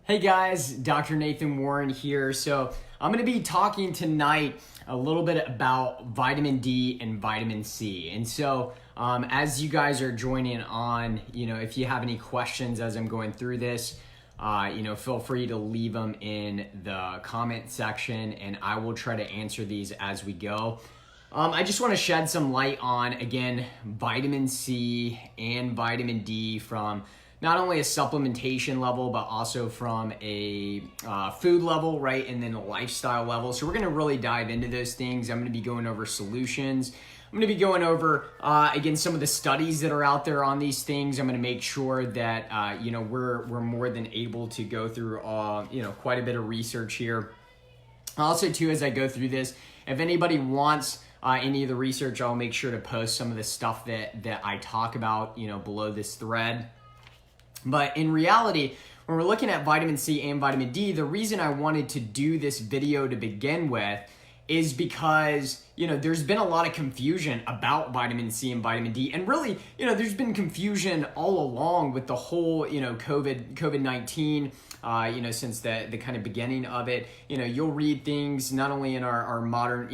Hey guys, Dr. Nathan Warren here. So I'm going to be talking tonight a little bit about vitamin D and vitamin C. And so as you guys are joining on, if you have any questions as I'm going through this, feel free to leave them in the comment section and I will try to answer these as we go. I just want to shed some light on, again, vitamin C and vitamin D from not only a supplementation level, but also from a food level, right? And then a lifestyle level. So we're going to really dive into those things. I'm going to be going over solutions. I'm going to be going over, again, some of the studies that are out there on these things. I'm going to make sure that, we're more than able to go through, quite a bit of research here. Also, too, as I go through this, if anybody wants any of the research, I'll make sure to post some of the stuff that I talk about, below this thread. But in reality, when we're looking at vitamin C and vitamin D, the reason I wanted to do this video to begin with is because, there's been a lot of confusion about vitamin C and vitamin D. And really, there's been confusion all along with the whole, COVID-19, since the kind of beginning of it. You'll read things not only in our modern,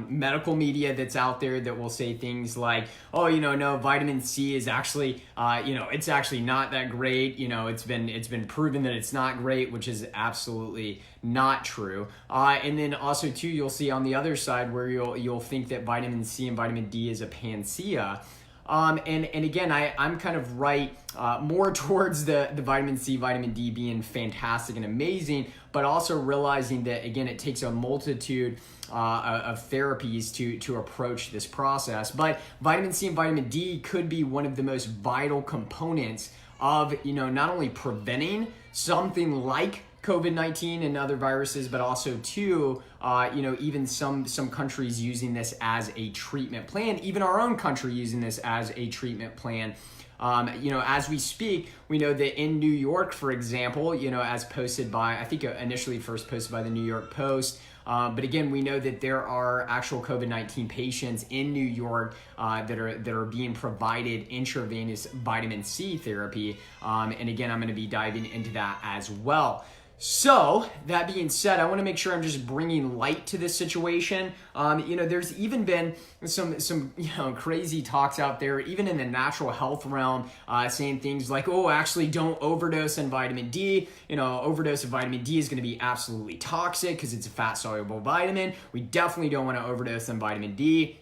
medical media that's out there that will say things like, oh, no, vitamin C is actually, it's actually not that great. It's been proven that it's not great, which is absolutely not true. And then also too, you'll see on the other side where you'll think that vitamin C and vitamin D is a panacea. And again, I'm kind of right more towards the vitamin C, vitamin D being fantastic and amazing, but also realizing that, again, it takes a multitude of therapies to approach this process. But vitamin C and vitamin D could be one of the most vital components of, not only preventing something like COVID-19 and other viruses, but also too, even some countries using this as a treatment plan, even our own country using this as a treatment plan. As we speak, we know that in New York, for example, as posted by, I think initially first posted by the New York Post, but again, we know that there are actual COVID-19 patients in New York that are being provided intravenous vitamin C therapy. And again, I'm going to be diving into that as well. So that being said, I want to make sure I'm just bringing light to this situation. There's even been some crazy talks out there, even in the natural health realm, saying things like, oh, actually don't overdose on vitamin D. Overdose of vitamin D is going to be absolutely toxic because it's a fat soluble vitamin. We definitely don't want to overdose on vitamin D.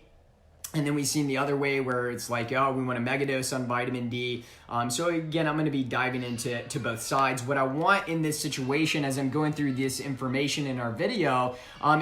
And then we've seen the other way where it's like, oh, we want to megadose on vitamin D. So again, I'm going to be diving into both sides. What I want in this situation as I'm going through this information in our video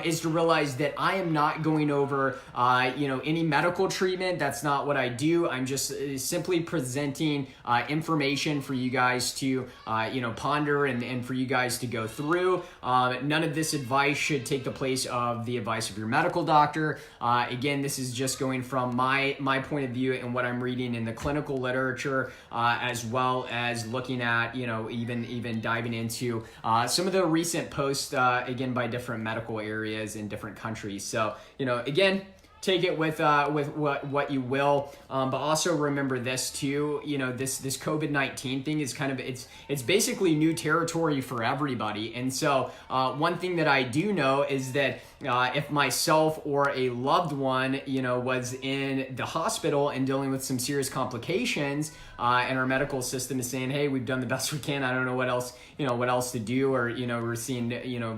is to realize that I am not going over, any medical treatment. That's not what I do. I'm just simply presenting information for you guys to, ponder and for you guys to go through. None of this advice should take the place of the advice of your medical doctor. Again, this is just going from my point of view and what I'm reading in the clinical literature, as well as looking at, even diving into some of the recent posts, again, by different medical areas in different countries. So, again, take it with what you will, but also remember this too. This COVID-19 thing is kind of it's basically new territory for everybody. And so one thing that I do know is that if myself or a loved one, was in the hospital and dealing with some serious complications, and our medical system is saying, hey, we've done the best we can. I don't know what else to do, or, we're seeing,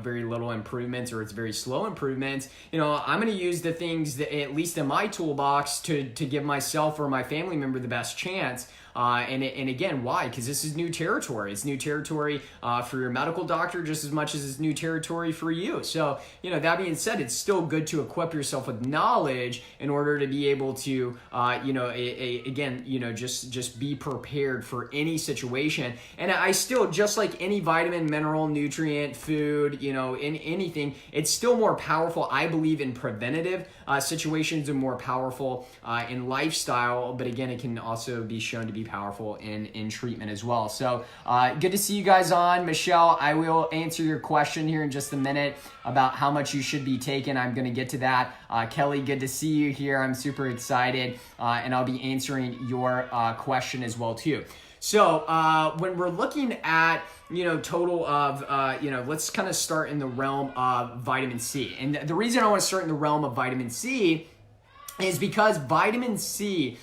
very little improvements, or it's very slow improvements. I'm going to use the things that, at least in my toolbox, to give myself or my family member the best chance. And again, why? Because this is new territory. It's new territory for your medical doctor just as much as it's new territory for you. So, that being said, it's still good to equip yourself with knowledge in order to be able to, just be prepared for any situation. And I still, just like any vitamin, mineral, nutrient, food, in anything, it's still more powerful, I believe, in preventative situations and more powerful in lifestyle. But again, it can also be shown to be powerful in treatment as well. So good to see you guys on. Michelle, I will answer your question here in just a minute about how much you should be taking. I'm going to get to that. Kelly, good to see you here. I'm super excited, and I'll be answering your question as well too. So when we're looking at, total of, let's kind of start in the realm of vitamin C. And the reason I want to start in the realm of vitamin C is because vitamin C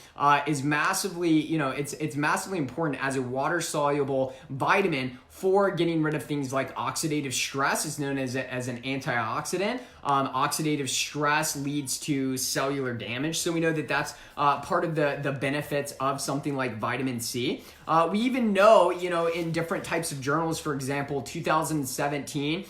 is massively, it's massively important as a water-soluble vitamin for getting rid of things like oxidative stress. It's known as an antioxidant. Oxidative stress leads to cellular damage. So we know that that's part of the benefits of something like vitamin C. We even know, in different types of journals, for example, 2017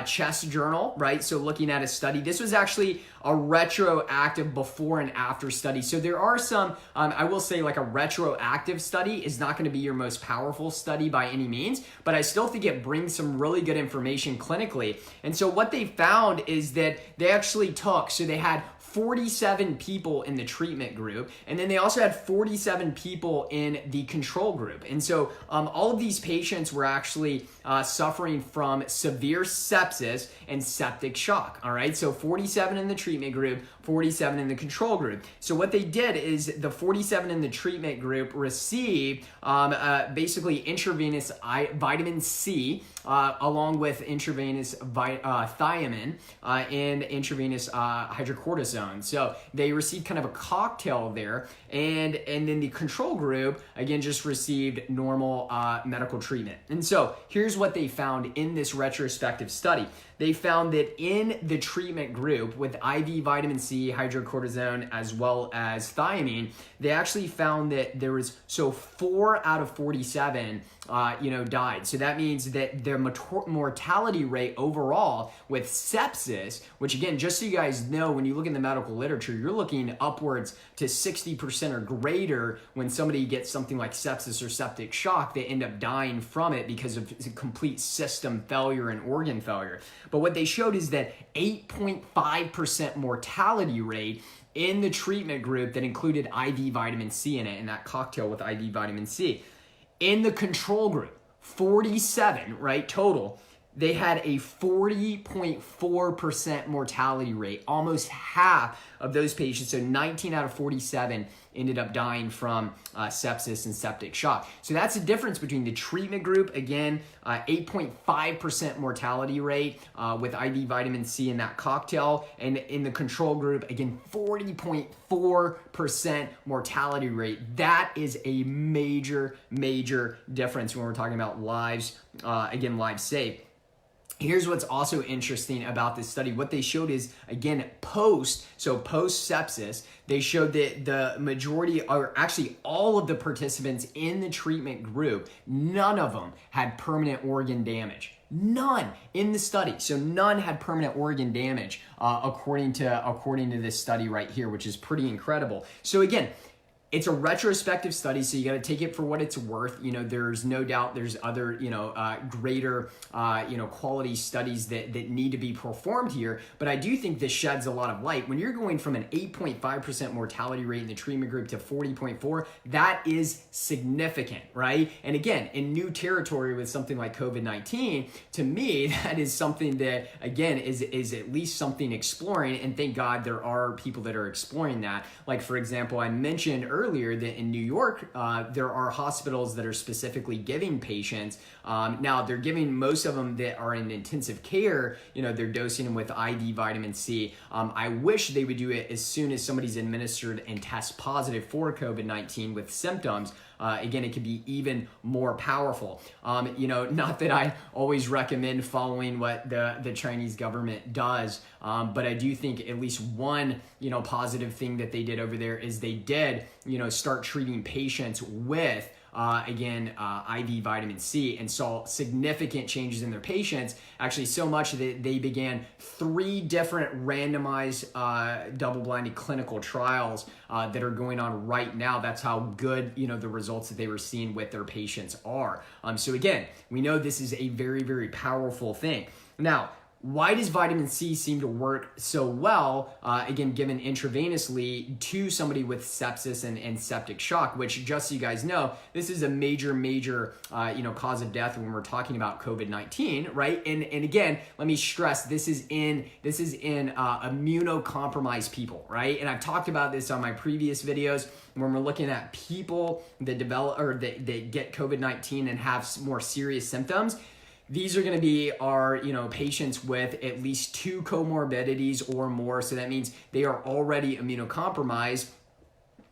Chest Journal, right? So looking at a study, this was actually a retroactive before and after study. So there are some, I will say like a retroactive study is not going to be your most powerful study by any means, but I still think it brings some really good information clinically. And so what they found is that they actually so they had 47 people in the treatment group, and then they also had 47 people in the control group. And so all of these patients were actually suffering from severe sepsis and septic shock, all right? So 47 in the treatment group, 47 in the control group. So what they did is the 47 in the treatment group received basically intravenous vitamin C along with intravenous thiamine and intravenous hydrocortisone. So they received kind of a cocktail there, and then the control group again just received normal medical treatment. And so here's what they found in this retrospective study. They found that in the treatment group with IV vitamin C, hydrocortisone, as well as thiamine, they actually found that there was 4 out of 47 died. So that means that their mortality rate overall with sepsis, which again, just so you guys know, when you look in the medical literature, you're looking upwards to 60% or greater when somebody gets something like sepsis or septic shock. They end up dying from it because of complete system failure and organ failure. But what they showed is that 8.5% mortality rate in the treatment group that included IV vitamin C in it, in that cocktail with IV vitamin C. In the control group, 47, right, total, they had a 40.4% mortality rate. Almost half of those patients, so 19 out of 47, ended up dying from sepsis and septic shock. So that's the difference between the treatment group, again, 8.5% mortality rate with IV vitamin C in that cocktail, and in the control group, again, 40.4% mortality rate. That is a major, major difference when we're talking about lives, lives saved. Here's what's also interesting about this study. What they showed is, again, post sepsis, they showed that the majority, or actually all of the participants in the treatment group, none of them had permanent organ damage. None in the study. So none had permanent organ damage according to this study right here, which is pretty incredible. So again, it's a retrospective study, so you got to take it for what it's worth. There's no doubt there's other, greater, quality studies that need to be performed here. But I do think this sheds a lot of light. When you're going from an 8.5% mortality rate in the treatment group to 40.4, that is significant, right? And again, in new territory with something like COVID-19, to me, that is something that, again, is at least something exploring. And thank God there are people that are exploring that. Like, for example, I mentioned earlier that in New York, there are hospitals that are specifically giving patients. Now, they're giving most of them that are in intensive care, they're dosing them with IV vitamin C. I wish they would do it as soon as somebody's administered and test positive for COVID-19 with symptoms. Again, it could be even more powerful. Not that I always recommend following what the Chinese government does, but I do think at least one, positive thing that they did over there is they did, start treating patients with IV vitamin C, and saw significant changes in their patients, actually so much that they began 3 different randomized double-blinded clinical trials that are going on right now. That's how good, the results that they were seeing with their patients are. So again, we know this is a very, very powerful thing. Now, why does vitamin C seem to work so well, again, given intravenously to somebody with sepsis and septic shock, which, just so you guys know, this is a major, cause of death when we're talking about COVID-19, right? And again, let me stress, this is in immunocompromised people, right? And I've talked about this on my previous videos when we're looking at people that develop or that get COVID-19 and have more serious symptoms. These are going to be our, patients with at least 2 comorbidities or more. So that means they are already immunocompromised.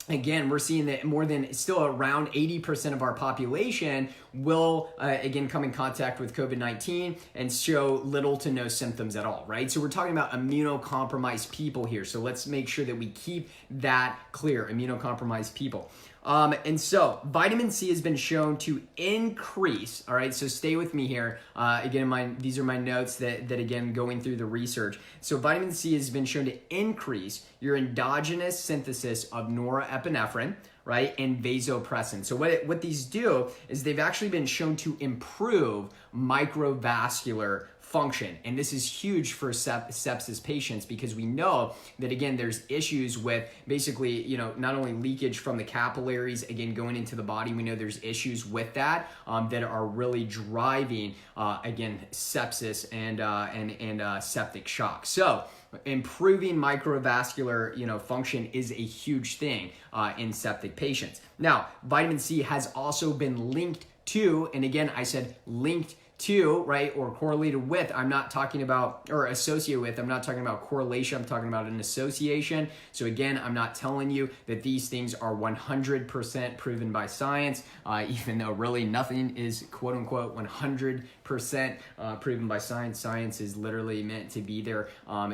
Again, we're seeing that more than still around 80% of our population will, again, come in contact with COVID-19 and show little to no symptoms at all, right? So we're talking about immunocompromised people here. So let's make sure that we keep that clear, immunocompromised people. And so vitamin C has been shown to increase, all right, so stay with me here. Again, these are my notes that again, going through the research. So vitamin C has been shown to increase your endogenous synthesis of norepinephrine, right, and vasopressin. So what these do is they've actually been shown to improve microvascular function. And this is huge for sepsis patients because we know that, again, there's issues with basically, not only leakage from the capillaries, again, going into the body. We know there's issues with that that are really driving, again, sepsis and septic shock. So improving microvascular, function is a huge thing in septic patients. Now, vitamin C has also been linked to, and again, I said linked to, right, or correlated with. I'm not talking about, or associated with, I'm not talking about correlation, I'm talking about an association. So again, I'm not telling you that these things are 100% proven by science, even though really nothing is quote unquote 100% proven by science. Science is literally meant to be there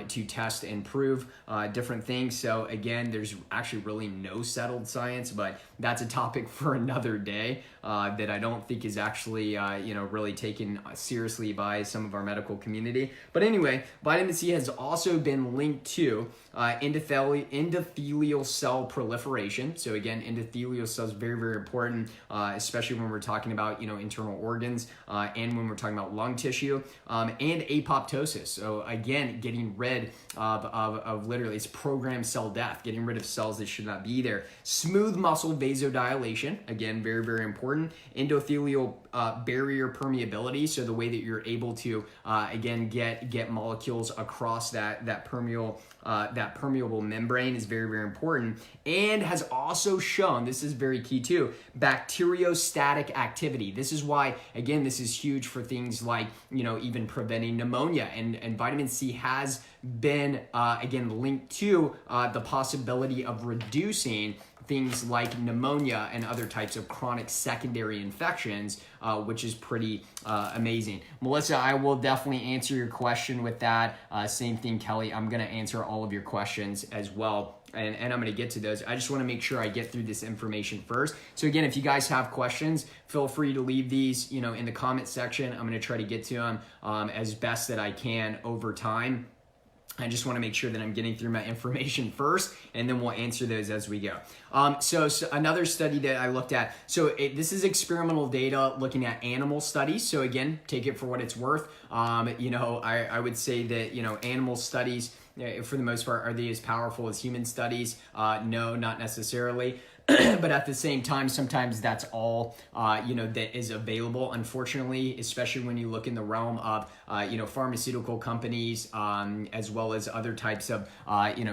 to test and prove different things. So again, there's actually really no settled science, but that's a topic for another day that I don't think is actually, really taken seriously by some of our medical community. But anyway, vitamin C has also been linked to endothelial cell proliferation. So again, endothelial cells, very, very important, especially when we're talking about, internal organs and when we're talking about lung tissue, and apoptosis. So again, getting rid of literally, it's programmed cell death, getting rid of cells that should not be there. Smooth muscle vasodilation, again, very, very important. Endothelial barrier permeability, so the way that you're able to, again, get molecules across that permeable membrane is very, very important, and has also shown, this is very key too, bacteriostatic activity. This is why, again, this is huge for things like, even preventing pneumonia, and vitamin C has been, again, linked to the possibility of reducing things like pneumonia and other types of chronic secondary infections, which is pretty amazing. Melissa, I will definitely answer your question with that. Same thing, Kelly. I'm going to answer all of your questions as well, and I'm going to get to those. I just want to make sure I get through this information first. So again, if you guys have questions, feel free to leave these, in the comment section. I'm going to try to get to them as best that I can over time. I just want to make sure that I'm getting through my information first, and then we'll answer those as we go. So another study that I looked at, this is experimental data looking at animal studies. So again, take it for what it's worth. I would say that, animal studies, for the most part, are they as powerful as human studies? No, not necessarily. But at the same time, sometimes that's all, that is available, unfortunately, especially when you look in the realm of, pharmaceutical companies, as well as other types of,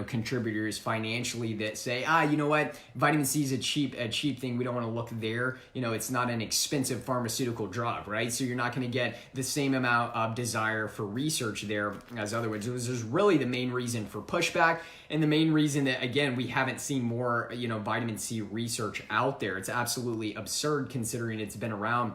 contributors financially that say, you know what, vitamin C is a cheap thing. We don't want to look there. It's not an expensive pharmaceutical drug, right? So you're not going to get the same amount of desire for research there as other ones. It was just really the main reason for pushback, and the main reason that, again, we haven't seen more, vitamin C research out there. It's absolutely absurd considering it's been around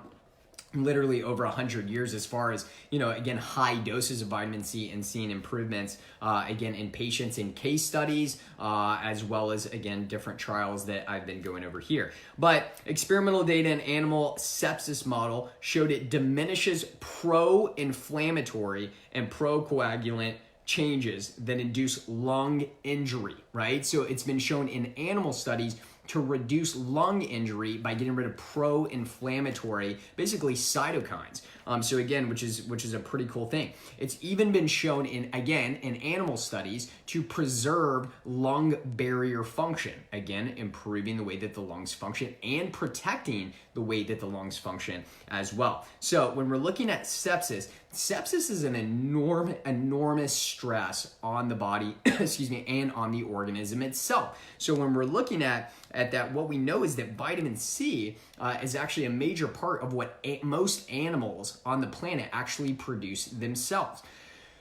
literally over 100 years as far as, again, high doses of vitamin C and seeing improvements, again, in patients in case studies, as well as, again, different trials that I've been going over here. But experimental data in animal sepsis model showed it diminishes pro-inflammatory and procoagulant changes that induce lung injury, right? So it's been shown in animal studies to reduce lung injury by getting rid of pro-inflammatory, basically cytokines. So again, which is a pretty cool thing. It's even been shown in animal studies to preserve lung barrier function. Again, improving the way that the lungs function and protecting the way that the lungs function as well. So when we're looking at sepsis is an enormous stress on the body, excuse me, and on the organism itself. So when we're looking at that, what we know is that vitamin C is actually a major part of what most animals on the planet actually produce themselves.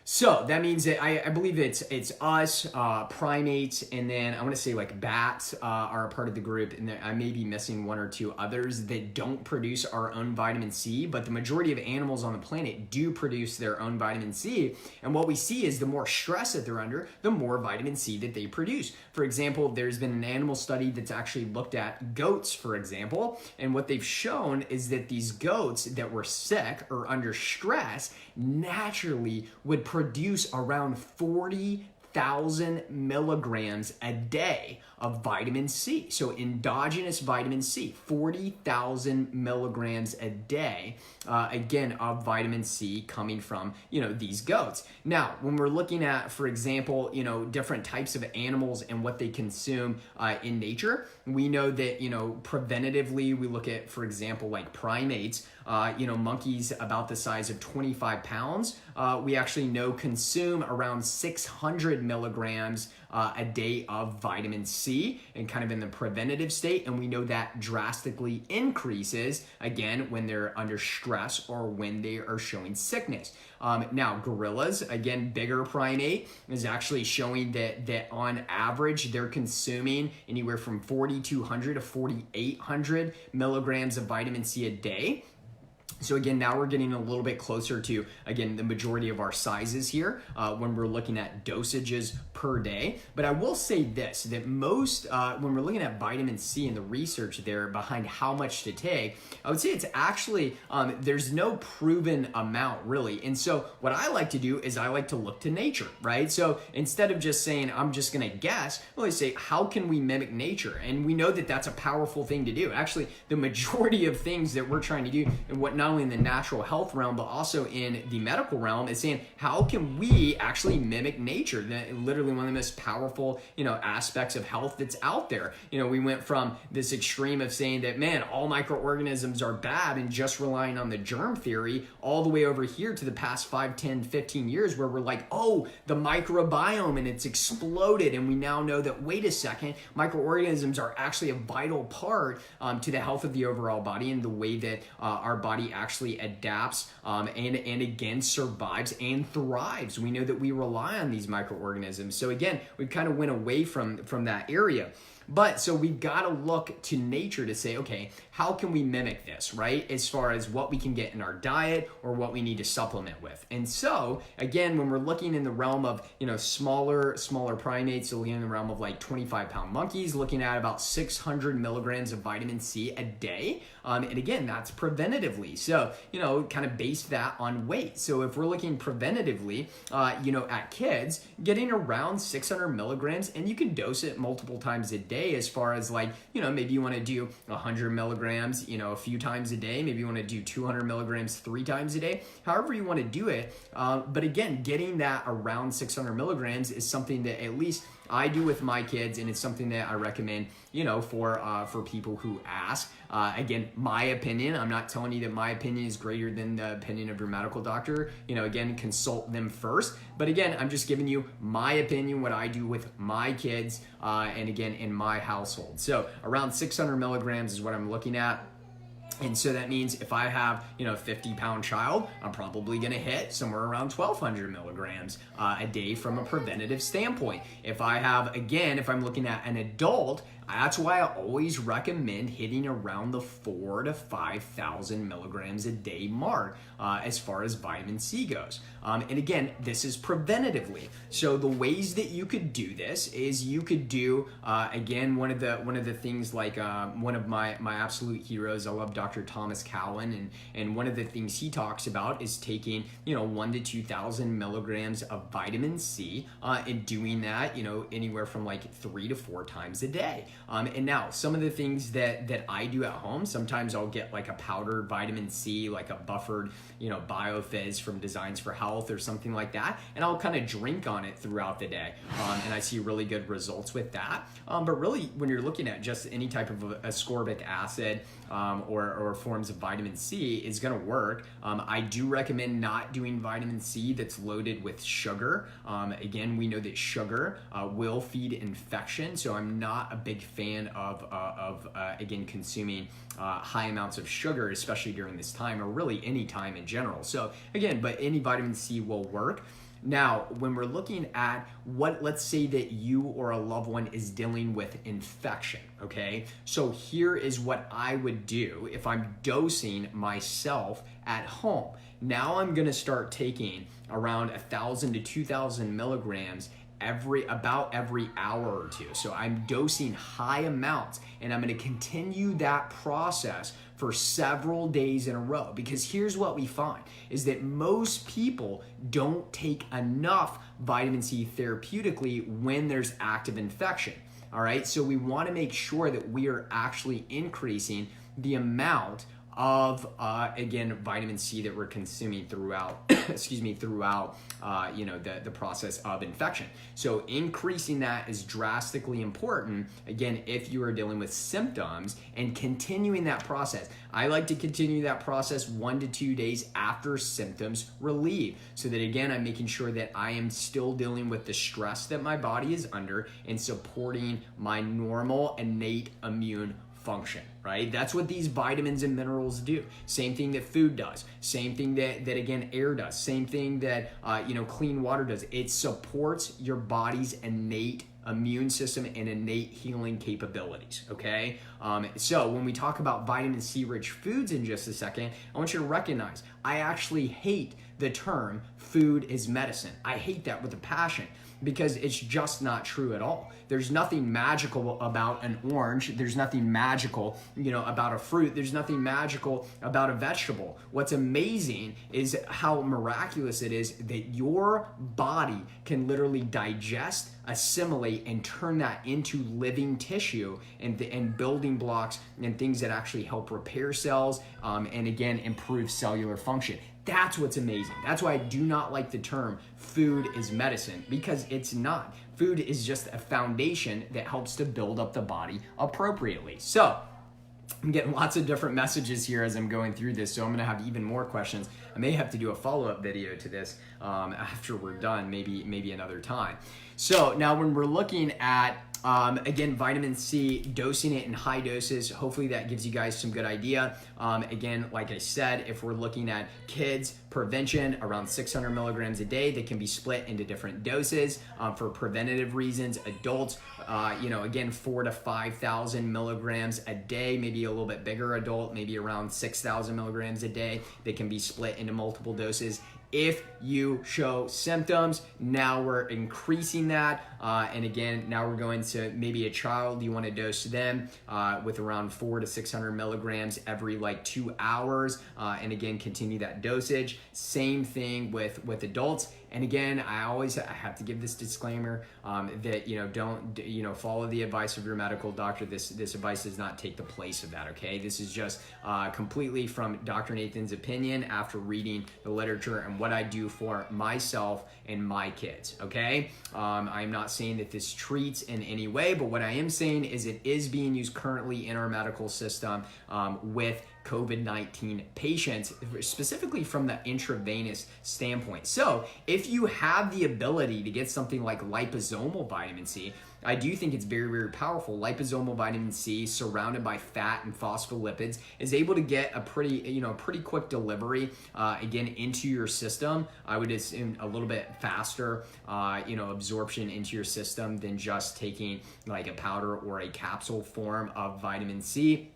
So that means that I believe it's us, primates, and then I want to say like bats are a part of the group, and I may be missing one or two others that don't produce our own vitamin C, but the majority of animals on the planet do produce their own vitamin C. And what we see is the more stress that they're under, the more vitamin C that they produce. For example, there's been an animal study that's actually looked at goats, for example, and what they've shown is that these goats that were sick or under stress naturally would produce around 40,000 milligrams a day of vitamin C. So endogenous vitamin C, 40,000 milligrams a day, again, of vitamin C coming from, these goats. Now, when we're looking at, for example, different types of animals and what they consume in nature, we know that, preventatively, we look at, for example, like primates, monkeys about the size of 25 pounds, we actually know consume around 600 milligrams a day of vitamin C and kind of in the preventative state. And we know that drastically increases, again, when they're under stress or when they are showing sickness. Now, gorillas, again, bigger primate, is actually showing that on average, they're consuming anywhere from 4,200 to 4,800 milligrams of vitamin C a day. So again, now we're getting a little bit closer to, again, the majority of our sizes here when we're looking at dosages per day. But I will say this, that most, when we're looking at vitamin C and the research there behind how much to take, I would say it's actually, there's no proven amount really. And so what I like to do is I like to look to nature, right? So instead of just saying, I'm just gonna guess, I always say, how can we mimic nature? And we know that that's a powerful thing to do. Actually, the majority of things that we're trying to do, and what not only in the natural health realm, but also in the medical realm, is saying, how can we actually mimic nature? Literally one of the most powerful, aspects of health that's out there. We went from this extreme of saying that, man, all microorganisms are bad and just relying on the germ theory, all the way over here to the past 5, 10, 15 years where we're like, oh, the microbiome, and it's exploded. And we now know that, wait a second, microorganisms are actually a vital part to the health of the overall body and the way that our body actually adapts and again survives and thrives. We know that we rely on these microorganisms. So again, we kind of went away from that area. But so we've got to look to nature to say, okay, how can we mimic this, right? As far as what we can get in our diet or what we need to supplement with. And so again, when we're looking in the realm of, smaller primates, so in the realm of like 25-pound monkeys, looking at about 600 milligrams of vitamin C a day. And again, that's preventatively. So, kind of based that on weight. So if we're looking preventatively, at kids, getting around 600 milligrams, and you can dose it multiple times a day, as far as like, maybe you want to do 100 milligrams, a few times a day. Maybe you want to do 200 milligrams 3 times a day, however you want to do it. But again, getting that around 600 milligrams is something that at least I do with my kids, and it's something that I recommend, for people who ask. Again, my opinion, I'm not telling you that my opinion is greater than the opinion of your medical doctor. Again, consult them first. But again, I'm just giving you my opinion, what I do with my kids, and again, in my household. So around 600 milligrams is what I'm looking at. And so that means if I have, a 50-pound child, I'm probably going to hit somewhere around 1,200 milligrams a day from a preventative standpoint. If I have, again, if I'm looking at an adult, that's why I always recommend hitting around the 4,000 to 5,000 milligrams a day mark as far as vitamin C goes. And again, this is preventatively. So the ways that you could do this is you could do, again, one of the things like one of my absolute heroes, I love Dr. Dr. Thomas Cowan, and one of the things he talks about is taking 1,000 to 2,000 milligrams of vitamin C and doing that anywhere from like 3 to 4 times a day. And now some of the things that I do at home, sometimes I'll get like a powdered vitamin C, like a buffered BioFizz from Designs for Health or something like that, and I'll kind of drink on it throughout the day, and I see really good results with that. But really, when you're looking at just any type of ascorbic acid or forms of vitamin C, is going to work. I do recommend not doing vitamin C that's loaded with sugar. Again, we know that sugar will feed infection, so I'm not a big fan of again, consuming high amounts of sugar, especially during this time, or really any time in general. So again, but any vitamin C will work. Now, when we're looking at let's say that you or a loved one is dealing with infection, okay? So here is what I would do if I'm dosing myself at home. Now I'm gonna start taking around 1,000 to 2,000 milligrams about every hour or two. So I'm dosing high amounts, and I'm going to continue that process for several days in a row, because here's what we find is that most people don't take enough vitamin C therapeutically when there's active infection. All right, so we want to make sure that we are actually increasing the amount of again, vitamin C that we're consuming throughout the process of infection. So increasing that is drastically important, again, if you are dealing with symptoms, and continuing that process. I like to continue that process 1 to 2 days after symptoms relieve, so that again, I'm making sure that I am still dealing with the stress that my body is under and supporting my normal innate immune function, right? That's what these vitamins and minerals do. Same thing that food does. Same thing that again, air does. Same thing that clean water does. It supports your body's innate immune system and innate healing capabilities, okay? So when we talk about vitamin C rich foods in just a second, I want you to recognize, I actually hate the term food is medicine. I hate that with a passion, because it's just not true at all. There's nothing magical about an orange. There's nothing magical, about a fruit. There's nothing magical about a vegetable. What's amazing is how miraculous it is that your body can literally digest, assimilate, and turn that into living tissue and building blocks and things that actually help repair cells, and again, improve cellular function. That's what's amazing. That's why I do not like the term food is medicine, because it's not. Food is just a foundation that helps to build up the body appropriately. So I'm getting lots of different messages here as I'm going through this, so I'm gonna have even more questions. I may have to do a follow-up video to this after we're done, maybe another time. So now when we're looking at again, vitamin C, dosing it in high doses, hopefully that gives you guys some good idea. Again, like I said, if we're looking at kids, prevention, around 600 milligrams a day. They can be split into different doses for preventative reasons. Adults, again, 4,000 to 5,000 milligrams a day, maybe a little bit bigger adult, maybe around 6,000 milligrams a day. They can be split into multiple doses. If you show symptoms, now we're increasing that. And again, now we're going to maybe a child, you want to dose them with around 400 to 600 milligrams every 2 hours. And again, continue that dosage. Same thing with adults. And again, I have to give this disclaimer that don't follow the advice of your medical doctor. This advice does not take the place of that. Okay, this is just completely from Dr. Nathan's opinion after reading the literature and what I do for myself and my kids. Okay, I'm not saying that this treats in any way, but what I am saying is it is being used currently in our medical system with COVID-19 patients, specifically from the intravenous standpoint. So if you have the ability to get something like liposomal vitamin C, I do think it's very, very powerful. Liposomal vitamin C surrounded by fat and phospholipids is able to get a pretty quick delivery, again, into your system. I would assume a little bit faster, absorption into your system than just taking like a powder or a capsule form of vitamin C.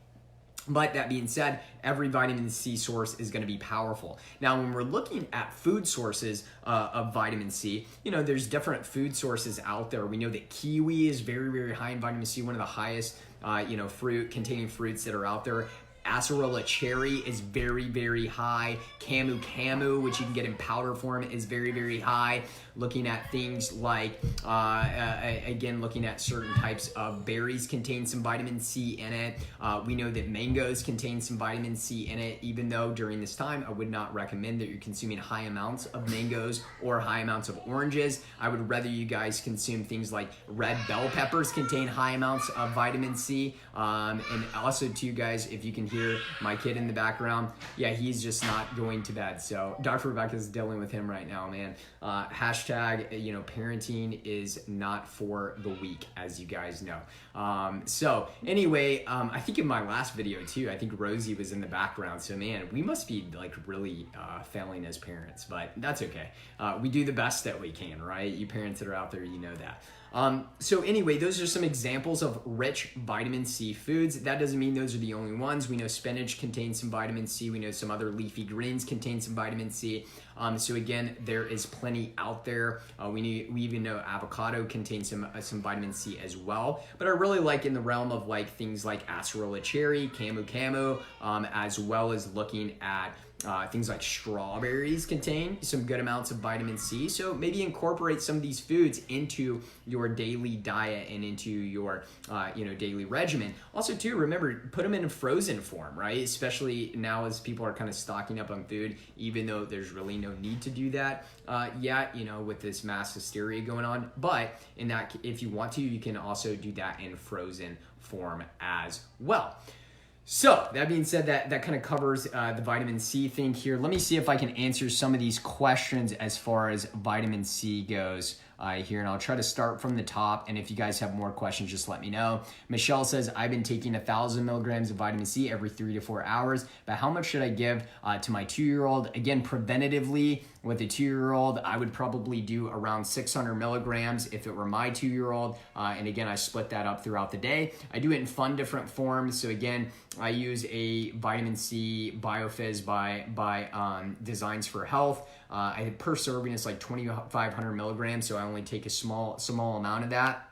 But that being said, every vitamin C source is going to be powerful. Now, when we're looking at food sources of vitamin C, there's different food sources out there. We know that kiwi is very, very high in vitamin C, one of the highest, fruit-containing fruits that are out there. Acerola cherry is very, very high. Camu, which you can get in powder form, is very, very high. Looking at things like, again, looking at certain types of berries contain some vitamin C in it. We know that mangoes contain some vitamin C in it, even though during this time, I would not recommend that you're consuming high amounts of mangoes or high amounts of oranges. I would rather you guys consume things like red bell peppers contain high amounts of vitamin C. And also too, guys, if you can hear my kid in the background, yeah, he's just not going to bed. So Dr. Rebecca's dealing with him right now, man. Hashtag, parenting is not for the weak, as you guys know. So anyway, I think in my last video too, I think Rosie was in the background. So man, we must be like really failing as parents, but that's okay. We do the best that we can, right? You parents that are out there, you know that. So anyway, those are some examples of rich vitamin C foods. That doesn't mean those are the only ones. We know spinach contains some vitamin C. We know some other leafy greens contain some vitamin C. So again, there is plenty out there. We even know avocado contains some vitamin C as well. But I really like in the realm of like things like acerola cherry, camu, as well as looking at things like strawberries contain some good amounts of vitamin C. So maybe incorporate some of these foods into your daily diet and into your daily regimen. Also too, remember, put them in frozen form, right? Especially now as people are kind of stocking up on food, even though there's really no need to do that yet, with this mass hysteria going on. But in that, if you want to, you can also do that in frozen form as well. So that being said, that kind of covers the vitamin C thing here. Let me see if I can answer some of these questions as far as vitamin C goes here, and I'll try to start from the top. And if you guys have more questions, just let me know. Michelle says, I've been taking 1,000 milligrams of vitamin C every 3 to 4 hours, but how much should I give to my 2-year-old? Again, preventatively with a 2-year-old, I would probably do around 600 milligrams if it were my 2-year-old. And again, I split that up throughout the day. I do it in fun different forms. So again, I use a vitamin C BioFizz by Designs for Health. Per serving is like 2,500 milligrams, so I only take a small amount of that,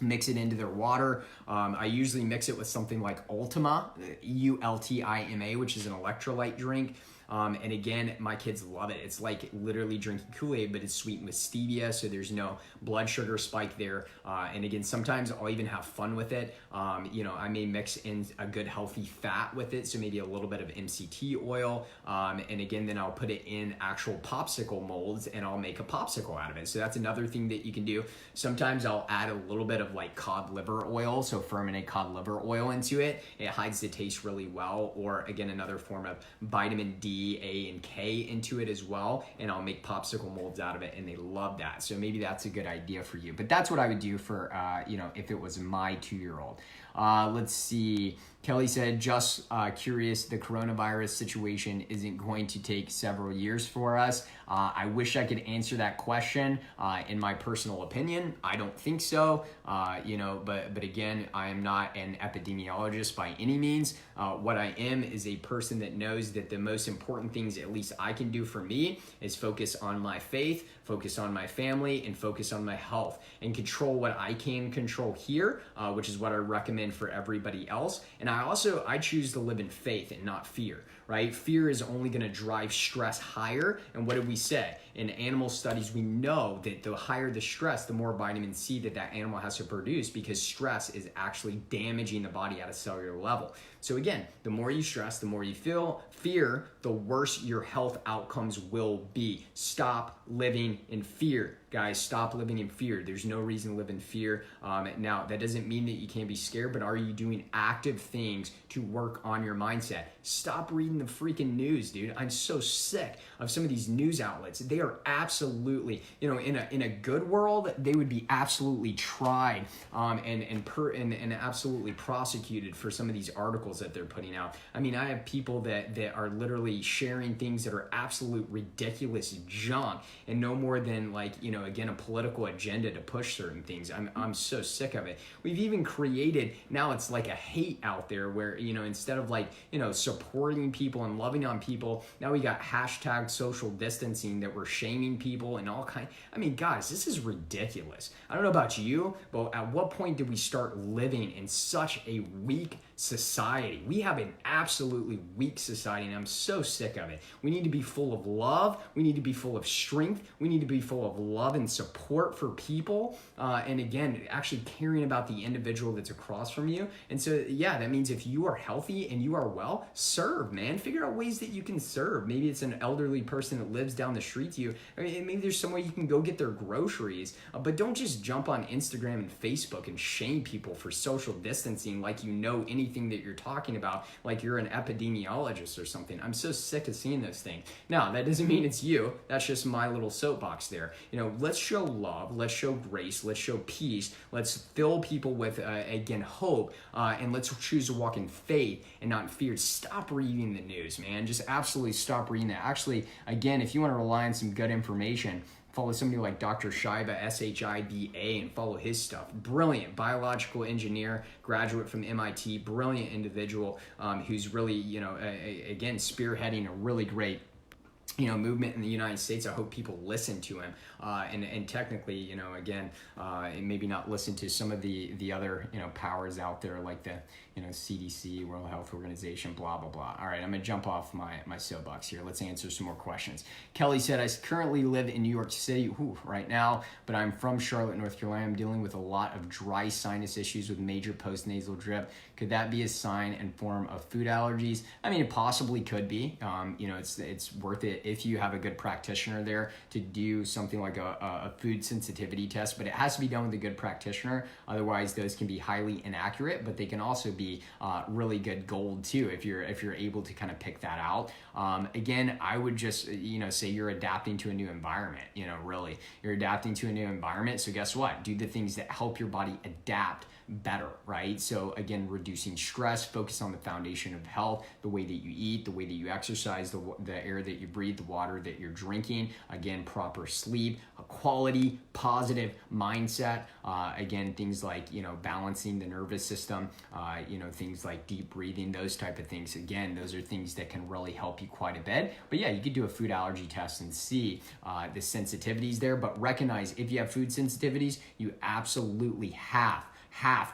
mix it into their water. I usually mix it with something like Ultima, Ultima, which is an electrolyte drink. And again, my kids love it. It's like literally drinking Kool-Aid, but it's sweetened with stevia, so there's no blood sugar spike there. And again, sometimes I'll even have fun with it. I may mix in a good healthy fat with it, so maybe a little bit of MCT oil. And again, then I'll put it in actual popsicle molds and I'll make a popsicle out of it. So that's another thing that you can do. Sometimes I'll add a little bit of like cod liver oil, so fermented cod liver oil into it. It hides the taste really well. Or again, another form of vitamin D, A, and K into it as well, and I'll make popsicle molds out of it, and they love that. So maybe that's a good idea for you. But that's what I would do for, if it was my 2-year-old. Let's see. Kelly said, just curious, the coronavirus situation isn't going to take several years for us. I wish I could answer that question. In my personal opinion, I don't think so. But again, I am not an epidemiologist by any means. What I am is a person that knows that the most important things, at least I can do for me, is focus on my faith, focus on my family, and focus on my health, and control what I can control here, which is what I recommend for everybody else. And I choose to live in faith and not fear, right? Fear is only going to drive stress higher. And what did we say? In animal studies, we know that the higher the stress, the more vitamin C that animal has to produce, because stress is actually damaging the body at a cellular level. So again, the more you stress, the more you feel fear, the worse your health outcomes will be. Stop living in fear. Guys, stop living in fear. There's no reason to live in fear. Now, that doesn't mean that you can't be scared, but are you doing active things to work on your mindset? Stop reading the freaking news, dude. I'm so sick of some of these news outlets. They are absolutely, in a good world, they would be absolutely tried and absolutely prosecuted for some of these articles that they're putting out. I mean, I have people that are literally sharing things that are absolute ridiculous junk and no more than again, a political agenda to push certain things. I'm so sick of it. We've even created, now it's like a hate out there where, instead of supporting people and loving on people, now we got hashtag social distancing that we're shaming people and all kind. I mean, guys, this is ridiculous. I don't know about you, but at what point did we start living in such a weak society. We have an absolutely weak society, and I'm so sick of it. We need to be full of love. We need to be full of strength. We need to be full of love and support for people. And again, actually caring about the individual that's across from you. And so, yeah, that means if you are healthy and you are well, serve, man. Figure out ways that you can serve. Maybe it's an elderly person that lives down the street to you. I mean, maybe there's some way you can go get their groceries, but don't just jump on Instagram and Facebook and shame people for social distancing like you know anything that you're talking about, like you're an epidemiologist or something. I'm so sick of seeing those things. Now, that doesn't mean it's you. That's just my little soapbox there. You know, let's show love, let's show grace, let's show peace, let's fill people with, again, hope, and let's choose to walk in faith and not in fear. Stop reading the news, man. Just absolutely stop reading that. Actually, again, if you want to rely on some good information, follow somebody like Dr. Shiba, S-H-I-B-A, and follow his stuff. Brilliant biological engineer, graduate from MIT, brilliant individual who's really, you know, again, spearheading a really great, you know, movement in the United States. I hope people listen to him, and technically, you know, again, maybe not listen to some of the other, you know, powers out there like the, you know, CDC, World Health Organization, blah, blah, blah. All right, I'm gonna jump off my soapbox here. Let's answer some more questions. Kelly said, I currently live in New York City right now, but I'm from Charlotte, North Carolina. I'm dealing with a lot of dry sinus issues with major postnasal drip. Could that be a sign and form of food allergies? I mean, it possibly could be. You know, it's worth it if you have a good practitioner there to do something like a food sensitivity test, but it has to be done with a good practitioner. Otherwise, those can be highly inaccurate, but they can also be really good gold too if you're able to kind of pick that out. Again, I would just, you know, say you're adapting to a new environment. You know, really, you're adapting to a new environment. So guess what? Do the things that help your body adapt better, right? So again, reducing stress, focus on the foundation of health, the way that you eat, the way that you exercise, the air that you breathe, the water that you're drinking, again, proper sleep, a quality, positive mindset, again, things like, you know, balancing the nervous system, you know, things like deep breathing, those type of things. Again, those are things that can really help you quite a bit. But yeah, you could do a food allergy test and see the sensitivities there, but recognize if you have food sensitivities, you absolutely have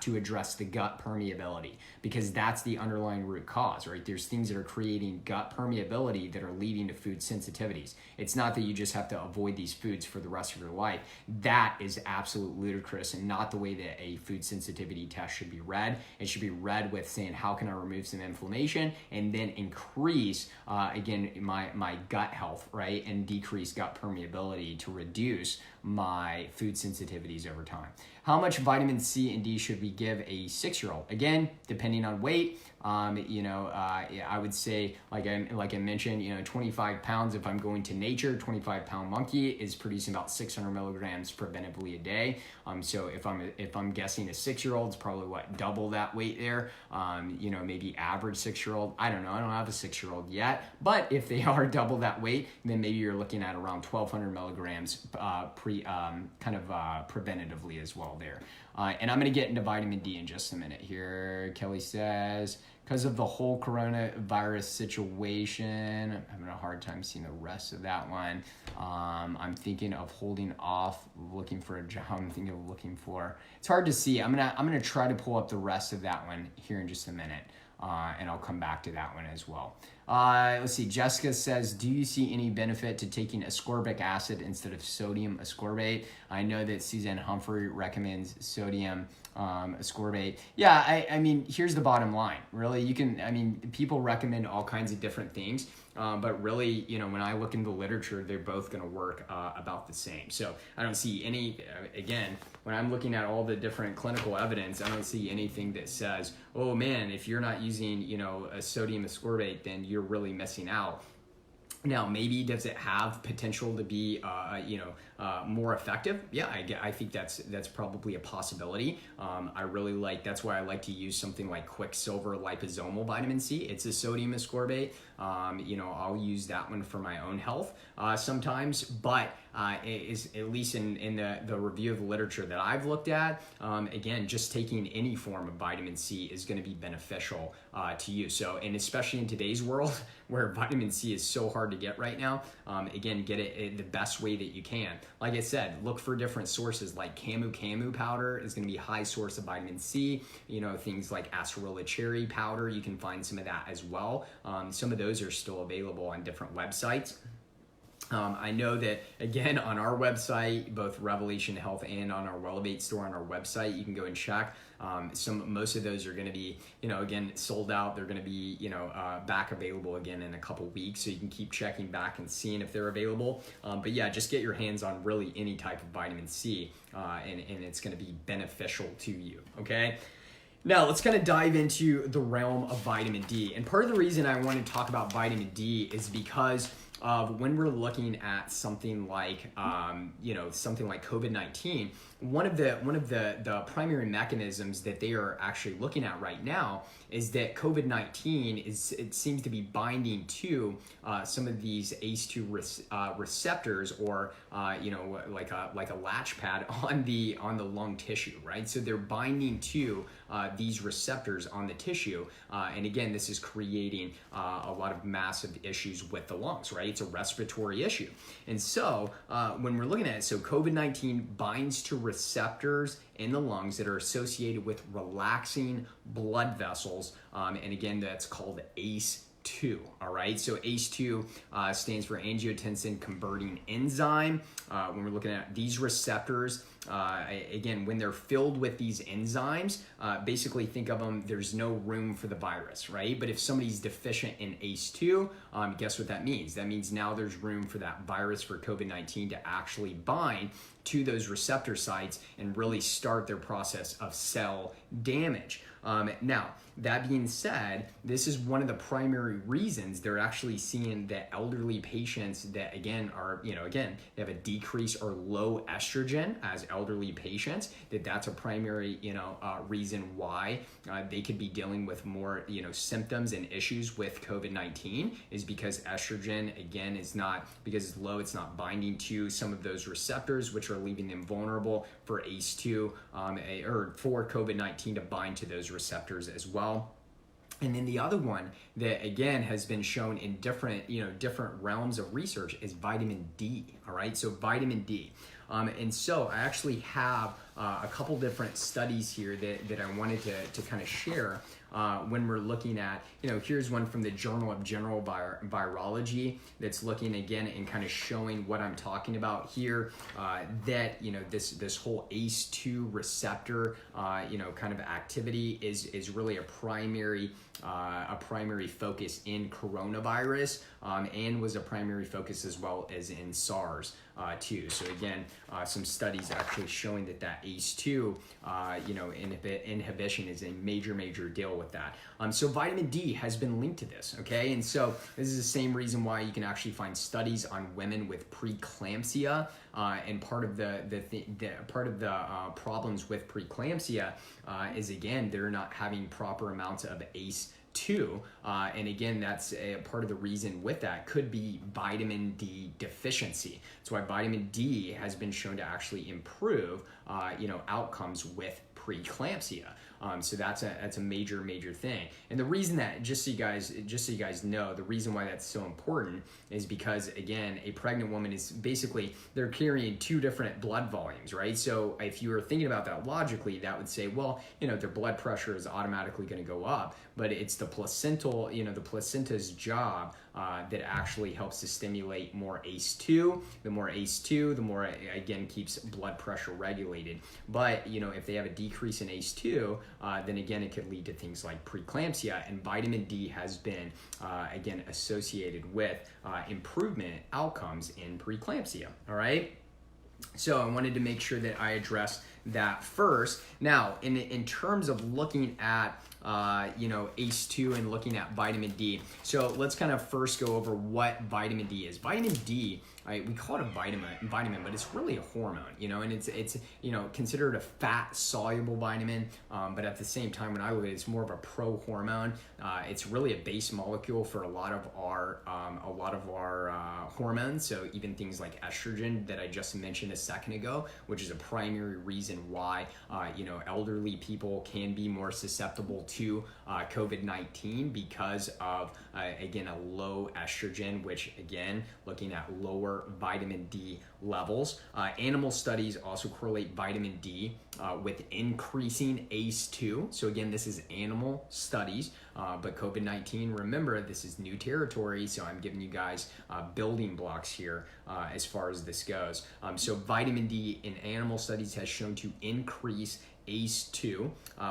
to address the gut permeability, because that's the underlying root cause, right? There's things that are creating gut permeability that are leading to food sensitivities. It's not that you just have to avoid these foods for the rest of your life. That is absolute ludicrous and not the way that a food sensitivity test should be read. It should be read with saying, how can I remove some inflammation and then increase, again, my gut health, right? And decrease gut permeability to reduce my food sensitivities over time. How much vitamin C and D should we give a 6-year-old? Again, depending on weight, you know, I would say, like I mentioned, you know, 25 pounds if I'm going to nature, 25-pound monkey is producing about 600 milligrams preventively a day. So if I'm guessing a 6-year-old, it's probably double that weight there. You know, maybe average 6-year-old. I don't know. I don't have a 6-year-old yet, but if they are double that weight, then maybe you're looking at around 1,200 milligrams preventatively as well there. And I'm going to get into vitamin D in just a minute here. Kelly says, because of the whole coronavirus situation, I'm having a hard time seeing the rest of that one. I'm thinking of holding off, looking for a job. I'm thinking of looking for, it's hard to see. I'm gonna try to pull up the rest of that one here in just a minute. And I'll come back to that one as well. Let's see, Jessica says, do you see any benefit to taking ascorbic acid instead of sodium ascorbate? I know that Suzanne Humphrey recommends sodium ascorbate. Yeah, I mean, here's the bottom line. Really, people recommend all kinds of different things, but really, you know, when I look in the literature, they're both going to work about the same. So I don't see any, again, when I'm looking at all the different clinical evidence, I don't see anything that says, oh man, if you're not using, you know, a sodium ascorbate, then you're really missing out. Now, maybe does it have potential to be, more effective? Yeah, I think that's probably a possibility. I really that's why I like to use something like Quicksilver liposomal vitamin C. It's a sodium ascorbate. I'll use that one for my own health sometimes, but it is, at least in the review of the literature that I've looked at, again, just taking any form of vitamin C is going to be beneficial to you. So, and especially in today's world where vitamin C is so hard to to get right now. Again, get it the best way that you can. Like I said, look for different sources, like camu powder is going to be a high source of vitamin C. You know, things like acerola cherry powder, you can find some of that as well. Some of those are still available on different websites. I know that, again, on our website, both Revelation Health and on our Wellevate store on our website, you can go and check. Most of those are going to be, again, sold out. They're going to be, back available again in a couple weeks. So you can keep checking back and seeing if they're available. But yeah, just get your hands on really any type of vitamin C, and it's going to be beneficial to you. Okay. Now, let's kind of dive into the realm of vitamin D. And part of the reason I want to talk about vitamin D is because of when we're looking at something like, something like COVID-19, one of the primary mechanisms that they are actually looking at right now is that COVID-19 it seems to be binding to some of these ACE2 receptors, or like a latch pad on the lung tissue, right? So they're binding to these receptors on the tissue, and again, this is creating a lot of massive issues with the lungs, right? It's a respiratory issue, and so when we're looking at it, so COVID-19 binds to receptors in the lungs that are associated with relaxing blood vessels, and again, that's called ACE2. All right, so ACE2 stands for angiotensin converting enzyme. When we're looking at these receptors, again, when they're filled with these enzymes, basically think of them, there's no room for the virus, right? But if somebody's deficient in ACE2, guess what that means? That means now there's room for that virus, for COVID-19, to actually bind to those receptor sites and really start their process of cell damage. Now, that being said, this is one of the primary reasons they're actually seeing that elderly patients that, again, are, they have a decrease or low estrogen as elderly patients, that's a primary, reason why they could be dealing with more, symptoms and issues with COVID-19, is because estrogen, again, is not, because it's low, it's not binding to some of those receptors, which are leaving them vulnerable for ACE2, or for COVID-19 to bind to those receptors as well. And then the other one that, again, has been shown in different realms of research is vitamin D. All right, so vitamin D. And so I actually have a couple different studies here that I wanted to kind of share when we're looking at, here's one from the Journal of General Virology that's looking again and kind of showing what I'm talking about here, that, this whole ACE2 receptor, kind of activity is really a primary focus in coronavirus, and was a primary focus as well as in SARS too. So again, some studies actually showing that ACE2, inhibition is a major deal with that. So vitamin D has been linked to this, okay? And so this is the same reason why you can actually find studies on women with preeclampsia, and part of the problems with preeclampsia is, again, they're not having proper amounts of ACE2, and again, that's a part of the reason with that could be vitamin D deficiency. That's why vitamin D has been shown to actually improve, outcomes with preeclampsia. So that's a major thing. And the reason that, just so you guys know, the reason why that's so important is because, again, a pregnant woman is basically, they're carrying two different blood volumes, right? So if you were thinking about that logically, that would say, well, their blood pressure is automatically going to go up, but it's the placental, the placenta's job that actually helps to stimulate more ACE2. The more ACE2, the more, again, keeps blood pressure regulated. But, if they have a decrease in ACE2, then again, it could lead to things like preeclampsia, and vitamin D has been, again, associated with improvement outcomes in preeclampsia, all right? So I wanted to make sure that I addressed that first. Now, in terms of looking at ACE2 and looking at vitamin D. So let's kind of first go over what vitamin D is. Vitamin D, we call it a vitamin, but it's really a hormone, and it's considered a fat soluble vitamin, but at the same time, when I look at it, it's more of a pro-hormone. It's really a base molecule for a lot of our hormones. So even things like estrogen that I just mentioned a second ago, which is a primary reason reason why, elderly people can be more susceptible to COVID-19 because of, again, a low estrogen, which again, looking at lower vitamin D levels. Animal studies also correlate vitamin D with increasing ACE2. So again, this is animal studies, but COVID-19, remember, this is new territory, so I'm giving you guys building blocks here as far as this goes. So vitamin D in animal studies has shown to increase ACE2.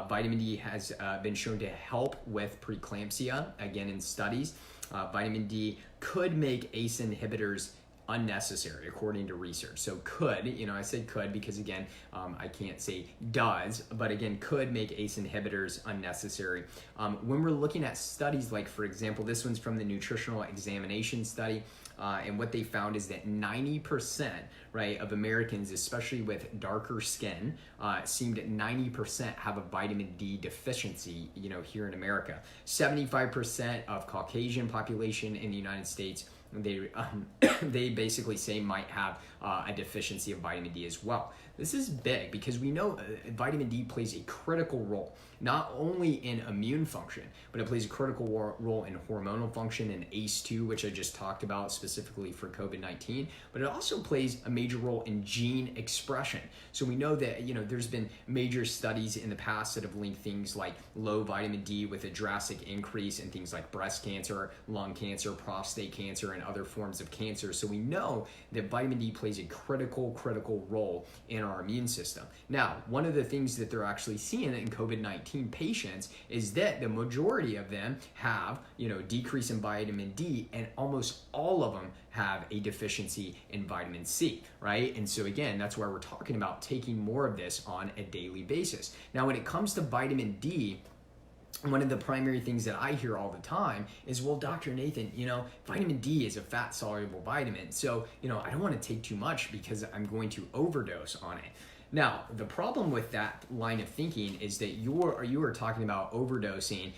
Vitamin D has been shown to help with preeclampsia, again in studies. Vitamin D could make ACE inhibitors unnecessary according to research. So could, I said could because again, I can't say does, but again, could make ACE inhibitors unnecessary. When we're looking at studies like, for example, this one's from the Nutritional Examination Study, and what they found is that 90%, right, of Americans, especially with darker skin, seemed 90% have a vitamin D deficiency, here in America. 75% of Caucasian population in the United States, they basically say might have a deficiency of vitamin D as well. This is big because we know vitamin D plays a critical role, not only in immune function, but it plays a critical role in hormonal function and ACE2, which I just talked about specifically for COVID-19, but it also plays a major role in gene expression. So we know that, there's been major studies in the past that have linked things like low vitamin D with a drastic increase in things like breast cancer, lung cancer, prostate cancer, and other forms of cancer. So we know that vitamin D plays a critical role in our immune system. Now, one of the things that they're actually seeing in COVID-19 patients is that the majority of them have, decrease in vitamin D, and almost all of them have a deficiency in vitamin C, right? And so again, that's why we're talking about taking more of this on a daily basis. Now, when it comes to vitamin D, one of the primary things that I hear all the time is, well, Dr. Nathan, vitamin D is a fat soluble vitamin. So, I don't want to take too much because I'm going to overdose on it. Now, the problem with that line of thinking is that you are talking about overdosing,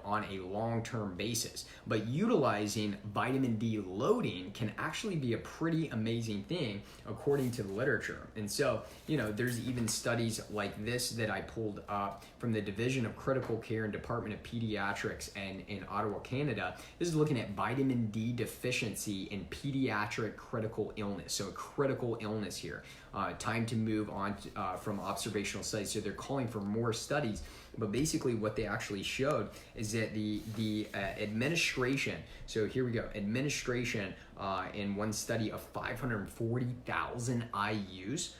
on a long-term basis. But utilizing vitamin D loading can actually be a pretty amazing thing according to the literature. And so, there's even studies like this that I pulled up from the Division of Critical Care and Department of Pediatrics and in Ottawa, Canada. This is looking at vitamin D deficiency in pediatric critical illness. So a critical illness here. Time to move on from observational studies. So they're calling for more studies, but basically what they actually showed is that the administration, so here we go, administration in one study of 540,000 IUs,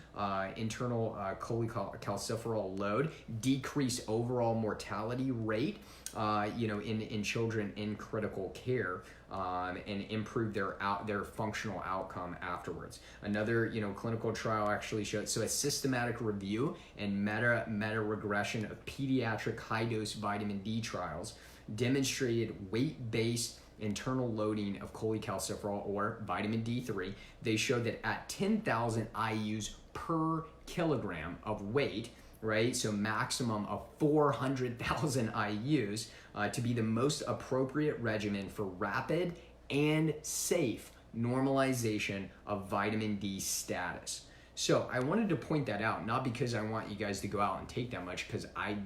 internal cholecalciferol load, decreased overall mortality rate, in children in critical care, and improve their functional outcome afterwards. Another, clinical trial actually showed, so a systematic review and meta regression of pediatric high-dose vitamin D trials demonstrated weight-based internal loading of cholecalciferol, or vitamin D3. They showed that at 10,000 IUs per kilogram of weight, right? So maximum of 400,000 IUs to be the most appropriate regimen for rapid and safe normalization of vitamin D status. So I wanted to point that out, not because I want you guys to go out and take that much, because I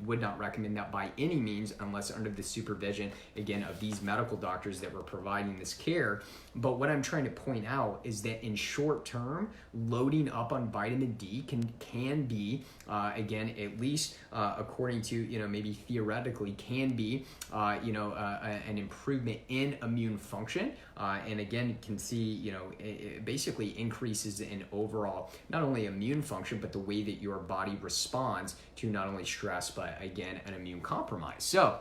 would not recommend that by any means unless under the supervision, again, of these medical doctors that were providing this care. But what I'm trying to point out is that in short term, loading up on vitamin D can be, again, at least according to, maybe theoretically can be, an improvement in immune function. And again, can see, it basically increases in overall, not only immune function, but the way that your body responds to not only stress, but again, an immune compromise. So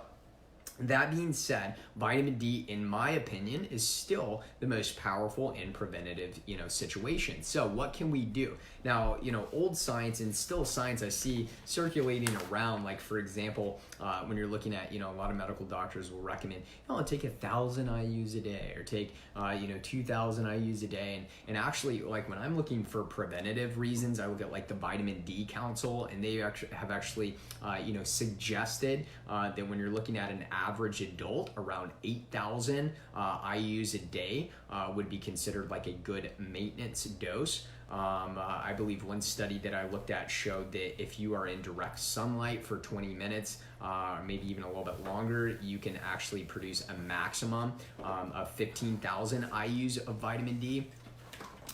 that being said, vitamin D, in my opinion, is still the most powerful in preventative, situations. So what can we do? Now, old science and still science I see circulating around, like for example, when you're looking at, a lot of medical doctors will recommend, take 1,000 IUs a day, or take, 2,000 IUs a day. And actually, like when I'm looking for preventative reasons, I look at like the Vitamin D Council, and they have actually, suggested that when you're looking at an average adult, around 8,000 IUs a day would be considered like a good maintenance dose. I believe one study that I looked at showed that if you are in direct sunlight for 20 minutes, maybe even a little bit longer, you can actually produce a maximum of 15,000 IUs of vitamin D.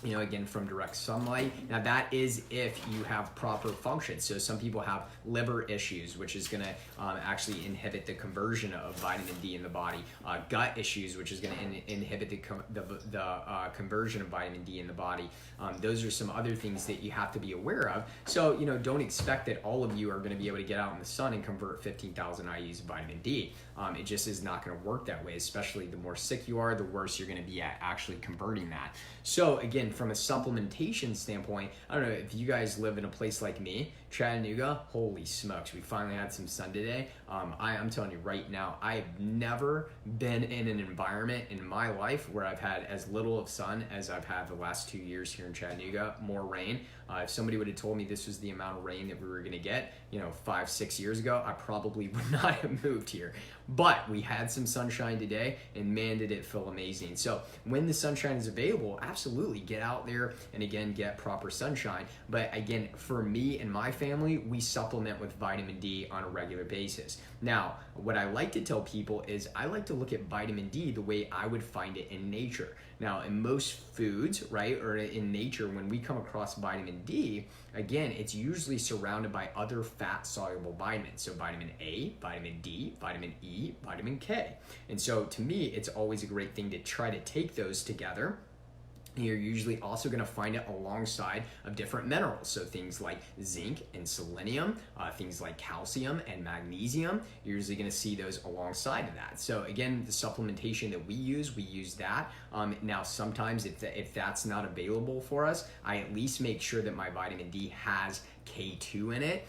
Again, from direct sunlight. Now that is if you have proper function. So some people have liver issues, which is gonna actually inhibit the conversion of vitamin D in the body. Gut issues, which is gonna inhibit the conversion of vitamin D in the body. Those are some other things that you have to be aware of. So, don't expect that all of you are gonna be able to get out in the sun and convert 15,000 IUs of vitamin D. It just is not gonna work that way, especially the more sick you are, the worse you're gonna be at actually converting that. So again, from a supplementation standpoint, I don't know if you guys live in a place like me, Chattanooga, holy smokes, we finally had some sun today. I'm telling you right now, I've never been in an environment in my life where I've had as little of sun as I've had the last 2 years here in Chattanooga, more rain. If somebody would have told me this was the amount of rain that we were gonna get, 5-6 years ago, I probably would not have moved here. But we had some sunshine today, and man, did it feel amazing. So when the sunshine is available, absolutely get out there and again, get proper sunshine. But again, for me and my family, we supplement with vitamin D on a regular basis. Now, what I like to tell people is I like to look at vitamin D the way I would find it in nature. Now, in most foods, right, or in nature, when we come across vitamin D, again, it's usually surrounded by other fat-soluble vitamins. So vitamin A, vitamin D, vitamin E, vitamin K. And so to me, it's always a great thing to try to take those together. You're usually also going to find it alongside of different minerals. So things like zinc and selenium, things like calcium and magnesium, you're usually going to see those alongside of that. So again, the supplementation that we use that. Now, sometimes if that's not available for us, I at least make sure that my vitamin D has K2 in it,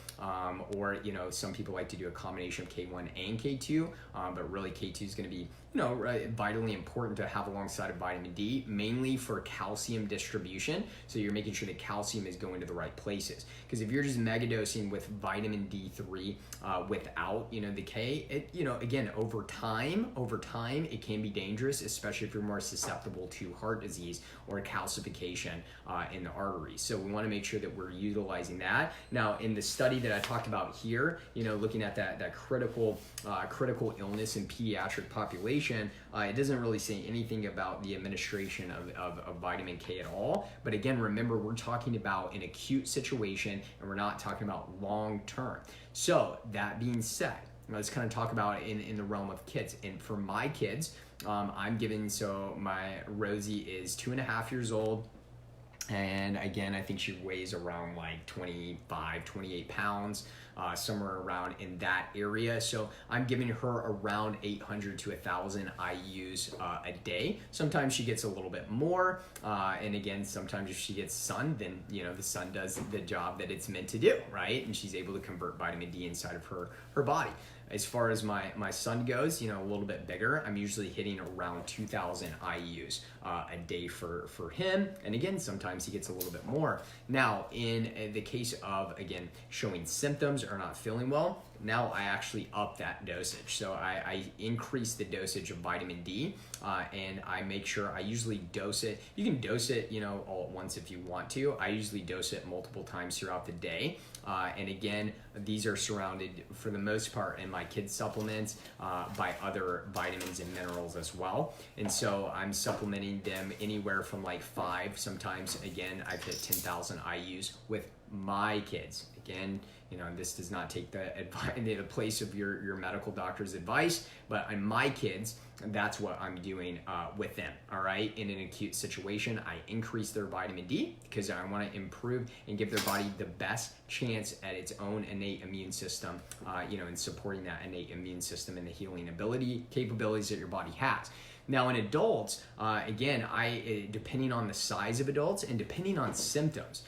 or some people like to do a combination of K1 and K2, but really K2 is going to be vitally important to have alongside of vitamin D, mainly for calcium distribution. So you're making sure that calcium is going to the right places. Because if you're just megadosing with vitamin D3 without the K, again, over time it can be dangerous, especially if you're more susceptible to heart disease or calcification in the arteries. So we want to make sure that we're utilizing that. Now, in the study that I talked about here, looking at that critical illness in pediatric population, it doesn't really say anything about the administration of vitamin K at all. But again, remember, we're talking about an acute situation and we're not talking about long term. So that being said, let's kind of talk about it in the realm of kids. And for my kids, I'm giving, so my Rosie is 2.5 years old. And again, I think she weighs around like 25, 28 pounds, somewhere around in that area. So I'm giving her around 800 to 1,000 IUs a day. Sometimes she gets a little bit more. And again, sometimes if she gets sun, then, the sun does the job that it's meant to do, right? And she's able to convert vitamin D inside of her body. As far as my son goes, a little bit bigger, I'm usually hitting around 2,000 IUs a day for him. And again, sometimes he gets a little bit more. Now, in the case of, again, showing symptoms or not feeling well, now I actually up that dosage. So I increase the dosage of vitamin D, and I make sure I usually dose it. You can dose it, all at once if you want to. I usually dose it multiple times throughout the day. And again, these are surrounded for the most part in my kids' supplements by other vitamins and minerals as well. And so I'm supplementing them anywhere from like 5. Sometimes, again, I've hit 10,000 IUs with my kids. Again, this does not take the place of your medical doctor's advice, but on my kids, that's what I'm doing with them, all right? In an acute situation, I increase their vitamin D because I want to improve and give their body the best chance at its own innate immune system, and supporting that innate immune system and the healing capabilities that your body has. Now in adults, again, depending on the size of adults and depending on symptoms,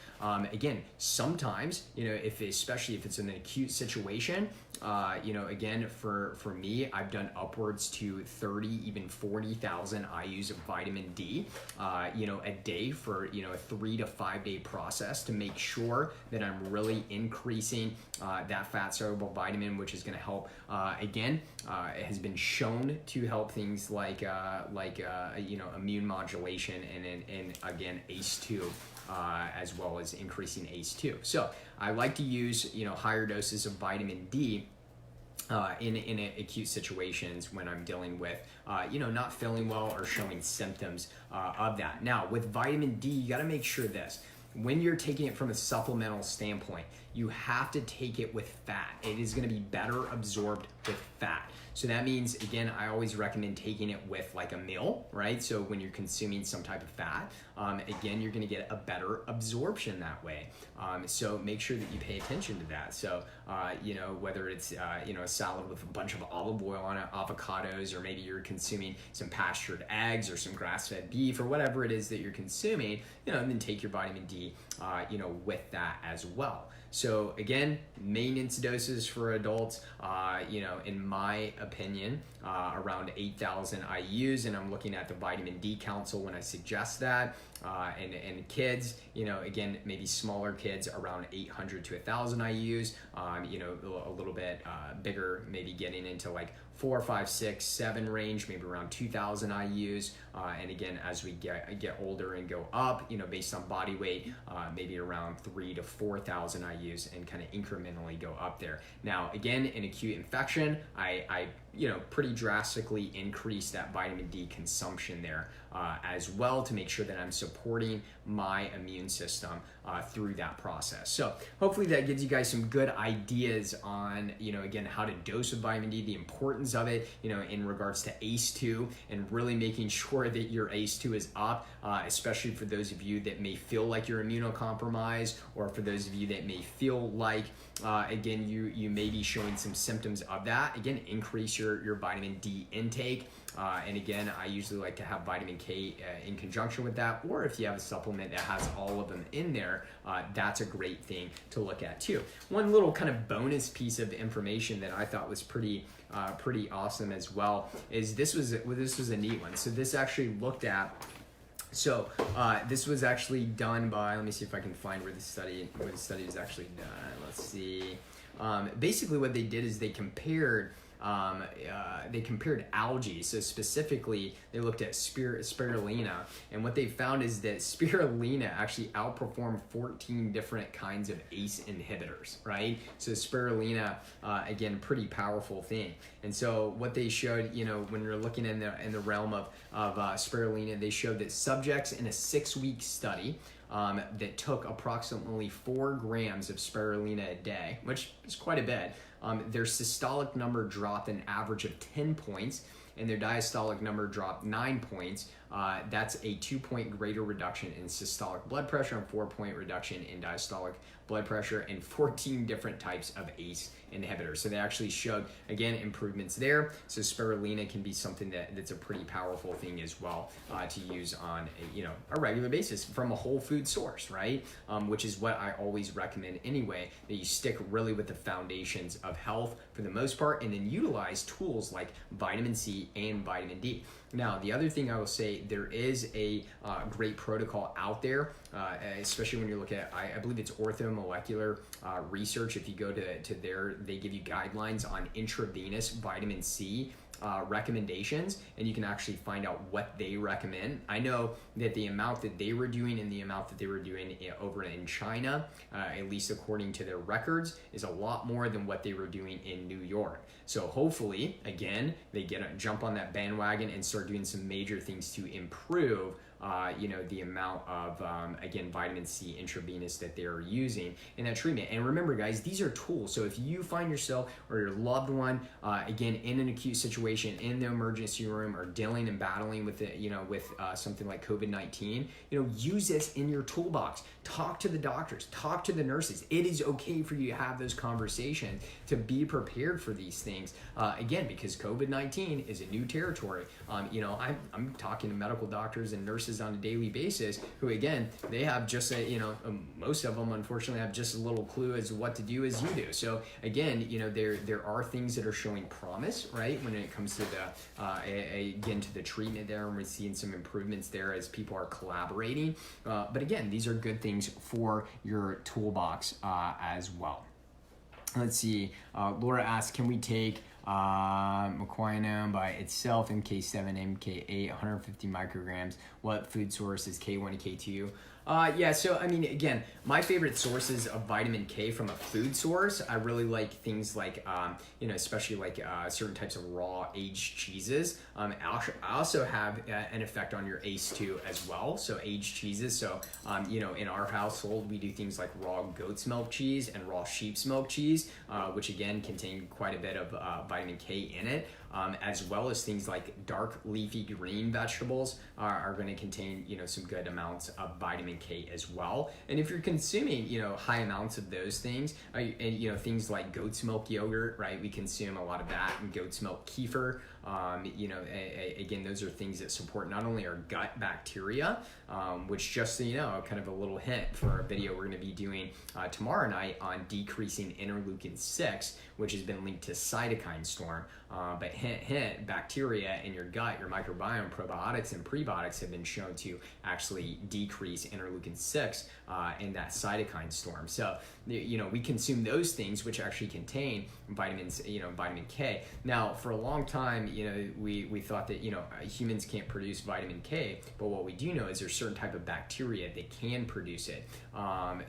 again, sometimes, especially if it's an acute situation, Again, for me, I've done upwards to 30, even 40,000 IUs of vitamin D, a day for, a 3 to 5 day process to make sure that I'm really increasing that fat soluble vitamin, which is going to help, it has been shown to help things like immune modulation and again, ACE2. As well as increasing ACE2. So I like to use higher doses of vitamin D in acute situations when I'm dealing with not feeling well or showing symptoms of that. Now with vitamin D, you got to make sure this. When you're taking it from a supplemental standpoint, you have to take it with fat. It is going to be better absorbed with fat. So that means, again, I always recommend taking it with like a meal, right? So when you're consuming some type of fat, again, you're going to get a better absorption that way. So make sure that you pay attention to that. So, whether it's, a salad with a bunch of olive oil on it, avocados, or maybe you're consuming some pastured eggs or some grass-fed beef or whatever it is that you're consuming, and then take your vitamin D, with that as well. So again, maintenance doses for adults, in my opinion, around 8,000 IUs, and I'm looking at the Vitamin D Council when I suggest that. And kids, again, maybe smaller kids around 800 to 1,000 IUs, a little bit bigger, maybe getting into like 4, 5, 6, 7 range, maybe around 2,000 IUs. And again, as we get older and go up, based on body weight, maybe around 3,000 to 4,000 IUs, and kind of incrementally go up there. Now, again, in acute infection, I pretty drastically increase that vitamin D consumption there as well to make sure that I'm supporting my immune system through that process. So hopefully that gives you guys some good ideas on, again, how to dose with vitamin D, the importance of it, in regards to ACE2, and really making sure that your ACE2 is up, especially for those of you that may feel like you're immunocompromised, or for those of you that may feel like, again, you may be showing some symptoms of that. Again, increase your vitamin D intake. And again, I usually like to have vitamin K in conjunction with that, or if you have a supplement that has all of them in there, that's a great thing to look at too. One little kind of bonus piece of information that I thought was pretty awesome as well is this was a neat one. So this actually looked at. So this was actually done by, let me see if I can find where the study was actually done. Let's see. Basically what they did is they compared algae. So specifically, they looked at spirulina, and what they found is that spirulina actually outperformed 14 different kinds of ACE inhibitors, right? So spirulina, again, pretty powerful thing. And so what they showed, when you're looking in the realm of spirulina, they showed that subjects in a 6-week study that took approximately 4 grams of spirulina a day, which is quite a bit. Their systolic number dropped an average of 10 points, and their diastolic number dropped 9 points. That's a 2-point greater reduction in systolic blood pressure and 4-point reduction in diastolic blood pressure, and 14 different types of ACE inhibitors. So they actually showed, again, improvements there. So spirulina can be something that's a pretty powerful thing as well to use on a regular basis from a whole food source, right? Which is what I always recommend anyway, that you stick really with the foundations of health for the most part, and then utilize tools like vitamin C and vitamin D. Now, the other thing I will say, there is a great protocol out there, especially when you look at, I believe it's Orthomolecular Research. If you go to there, they give you guidelines on intravenous vitamin C recommendations, and you can actually find out what they recommend. I know that the amount that they were doing and the amount that they were doing over in China, at least according to their records, is a lot more than what they were doing in New York. So hopefully, again, they jump on that bandwagon and start doing some major things to improve the amount of, again, vitamin C intravenous that they're using in that treatment. And remember, guys, these are tools. So if you find yourself or your loved one, again, in an acute situation in the emergency room, or dealing and battling with it, with something like COVID-19, use this in your toolbox. Talk to the doctors, talk to the nurses. It is okay for you to have those conversations, to be prepared for these things. Again, because COVID-19 is a new territory. I'm talking to medical doctors and nurses sources on a daily basis who, again, they have just most of them unfortunately have just as little clue as what to do as you do. So again, there are things that are showing promise, right, when it comes to to the treatment there, and we're seeing some improvements there as people are collaborating. But again, these are good things for your toolbox as well. Let's see. Laura asks, can we take Mequinone by itself, MK7, MK8, 150 micrograms? What food source is K1 and K2? So I mean, again, my favorite sources of vitamin K from a food source, I really like things like, especially like certain types of raw aged cheeses. I also have an effect on your ACE2 as well, so aged cheeses. So, in our household, we do things like raw goat's milk cheese and raw sheep's milk cheese, which again contain quite a bit of vitamin K in it. As well as things like dark leafy green vegetables are going to contain, some good amounts of vitamin K as well. And if you're consuming, high amounts of those things, and things like goat's milk yogurt, right? We consume a lot of that, and goat's milk kefir. Again, those are things that support not only our gut bacteria, which, just so you know, kind of a little hint for a video we're going to be doing tomorrow night on decreasing interleukin 6, which has been linked to cytokine storm. But hint, bacteria in your gut, your microbiome, probiotics and prebiotics have been shown to actually decrease interleukin 6 in that cytokine storm. So, we consume those things which actually contain vitamins, vitamin K. Now, for a long time, we thought that, humans can't produce vitamin K, but what we do know is there's certain type of bacteria that can produce it. Again,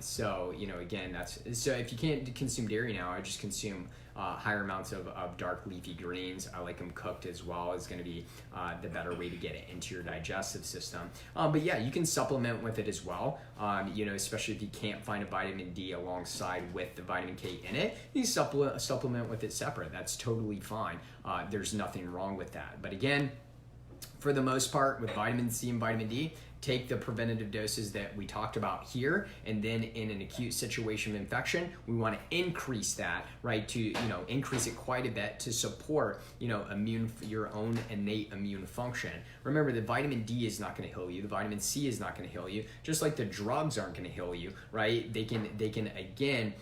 so if you can't consume dairy now, I just consume higher amounts of dark leafy greens. I like them cooked as well. Is going to be the better way to get it into your digestive system. But yeah, you can supplement with it as well. Especially if you can't find a vitamin D alongside with the vitamin K in it, you can supplement with it separate. That's totally fine. There's nothing wrong with that. But again, for the most part, with vitamin C and vitamin D, take the preventative doses that we talked about here, and then in an acute situation of infection, we want to increase that, right, to increase it quite a bit to support your own innate immune function. Remember, the vitamin D is not going to heal you, the vitamin C is not going to heal you, just like the drugs aren't going to heal you, right? They can again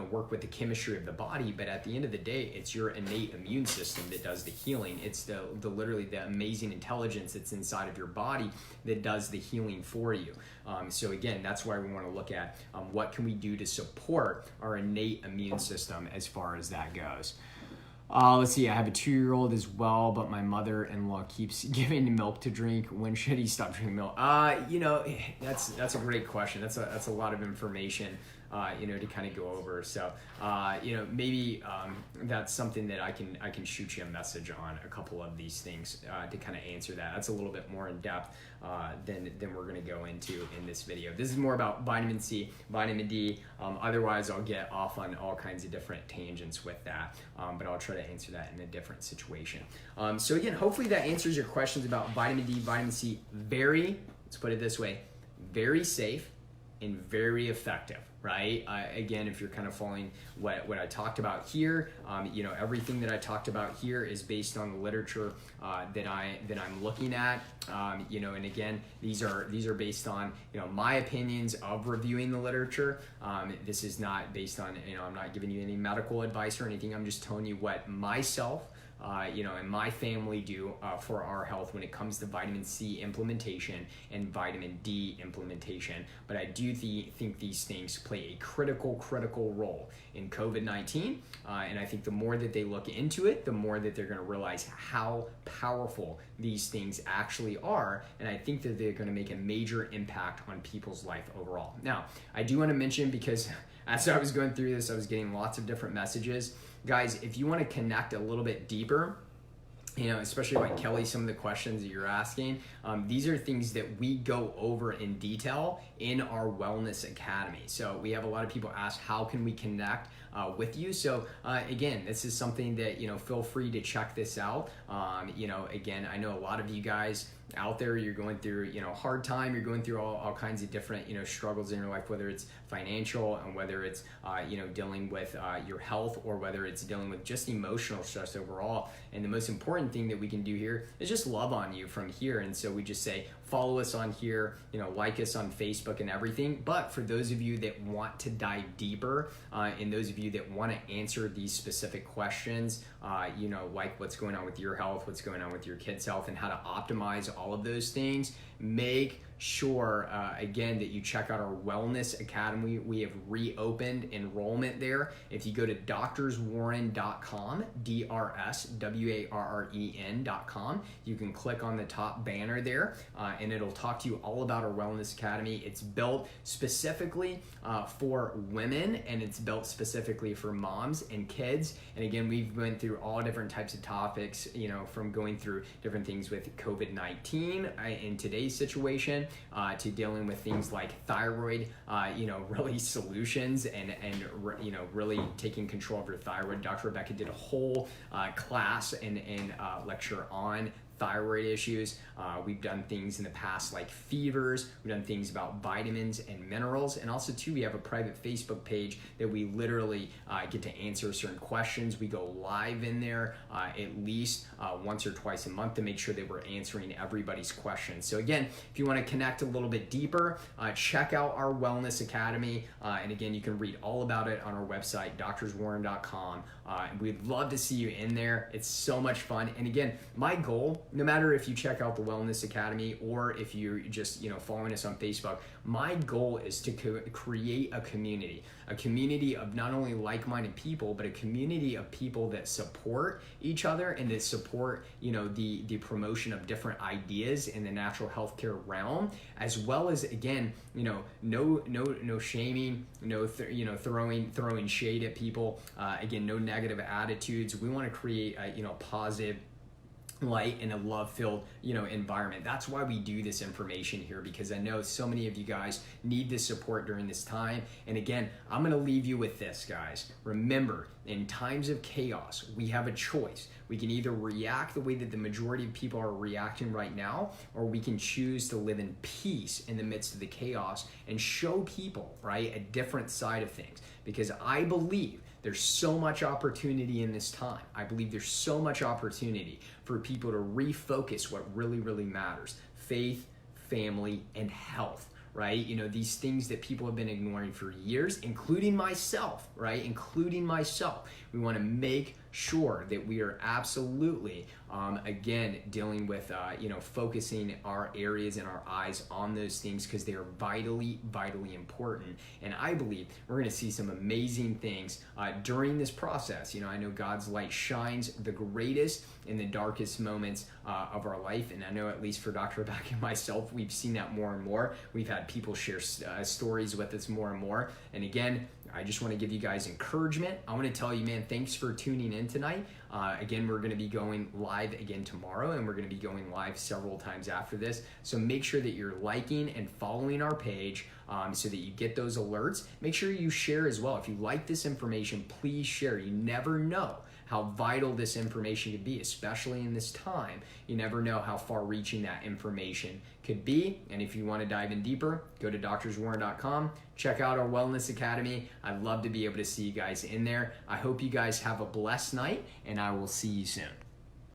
work with the chemistry of the body, but at the end of the day, it's your innate immune system that does the healing. It's the literally the amazing intelligence that's inside of your body that does the healing for you. So again, that's why we want to look at what can we do to support our innate immune system as far as that goes. Let's see, I have a 2-year-old as well, but my mother-in-law keeps giving him milk to drink. When should he stop drinking milk? That's a great question. That's a lot of information to kind of go over. So, maybe that's something that I can shoot you a message on a couple of these things to kind of answer that. That's a little bit more in depth than we're going to go into in this video. This is more about vitamin C, vitamin D. Otherwise, I'll get off on all kinds of different tangents with that, but I'll try to answer that in a different situation. So again, hopefully that answers your questions about vitamin D, vitamin C. Let's put it this way, very safe and very effective, right? Again, if you're kind of following what I talked about here, everything that I talked about here is based on the literature that I'm looking at, and again, these are based on my opinions of reviewing the literature. This is not based on I'm not giving you any medical advice or anything. I'm just telling you what myself and my family do for our health when it comes to vitamin C implementation and vitamin D implementation. But I do think these things play a critical role in COVID-19. And I think the more that they look into it, the more that they're going to realize how powerful these things actually are. And I think that they're going to make a major impact on people's life overall. Now, I do want to mention, because as I was going through this, I was getting lots of different messages. Guys, if you want to connect a little bit deeper, especially like Kelly, some of the questions that you're asking, these are things that we go over in detail in our Wellness Academy. So we have a lot of people ask, how can we connect with you? So again, this is something that, feel free to check this out. Again, I know a lot of you guys out there, you're going through, hard time, you're going through all kinds of different, struggles in your life, whether it's financial and whether it's, dealing with your health, or whether it's dealing with just emotional stress overall. And the most important thing that we can do here is just love on you from here. And so we just say, follow us on here, like us on Facebook and everything. But for those of you that want to dive deeper, and those of you that want to answer these specific questions, like what's going on with your health, what's going on with your kids' health, and how to optimize all of those things, make sure, again, that you check out our Wellness Academy. We have reopened enrollment there. If you go to drswarren.com, DRSWARREN.com, you can click on the top banner there, and it'll talk to you all about our Wellness Academy. It's built specifically for women, and it's built specifically for moms and kids. And again, we've been through all different types of topics, from going through different things with COVID-19 in today's situation, to dealing with things like thyroid, really solutions and really taking control of your thyroid. Dr. Rebecca did a whole class and lecture on thyroid issues. We've done things in the past like fevers. We've done things about vitamins and minerals. And also too, we have a private Facebook page that we literally get to answer certain questions. We go live in there at least once or twice a month to make sure that we're answering everybody's questions. So again, if you want to connect a little bit deeper, check out our Wellness Academy. And again, you can read all about it on our website, drswarren.com. We'd love to see you in there. It's so much fun. And again, my goal, no matter if you check out the Wellness Academy or if you're just following us on Facebook, my goal is to create a community of not only like-minded people, but a community of people that support each other and that support the promotion of different ideas in the natural healthcare realm, as well as again no shaming, throwing shade at people, again, no negative attitudes. We want to create a positive light and a love-filled environment. That's why we do this information here, because I know so many of you guys need this support during this time. And again, I'm going to leave you with this, guys. Remember, in times of chaos, we have a choice. We can either react the way that the majority of people are reacting right now, or we can choose to live in peace in the midst of the chaos and show people, right, a different side of things. Because I believe there's so much opportunity in this time. I believe there's so much opportunity for people to refocus what really, really matters: faith, family, and health, right? These things that people have been ignoring for years, including myself, right? Including myself. We want to make sure that we are absolutely, again, dealing with, focusing our areas and our eyes on those things, because they are vitally, vitally important. And I believe we're going to see some amazing things during this process. I know God's light shines the greatest in the darkest moments of our life. And I know, at least for Dr. Rebecca and myself, we've seen that more and more. We've had people share stories with us more and more. And again, I just want to give you guys encouragement. I want to tell you, man, thanks for tuning in tonight. Again, we're going to be going live again tomorrow, and we're going to be going live several times after this. So make sure that you're liking and following our page so that you get those alerts. Make sure you share as well. If you like this information, please share. You never know how vital this information could be, especially in this time. You never know how far-reaching that information could be. And if you want to dive in deeper, go to drswarren.com. Check out our Wellness Academy. I'd love to be able to see you guys in there. I hope you guys have a blessed night, and I will see you soon.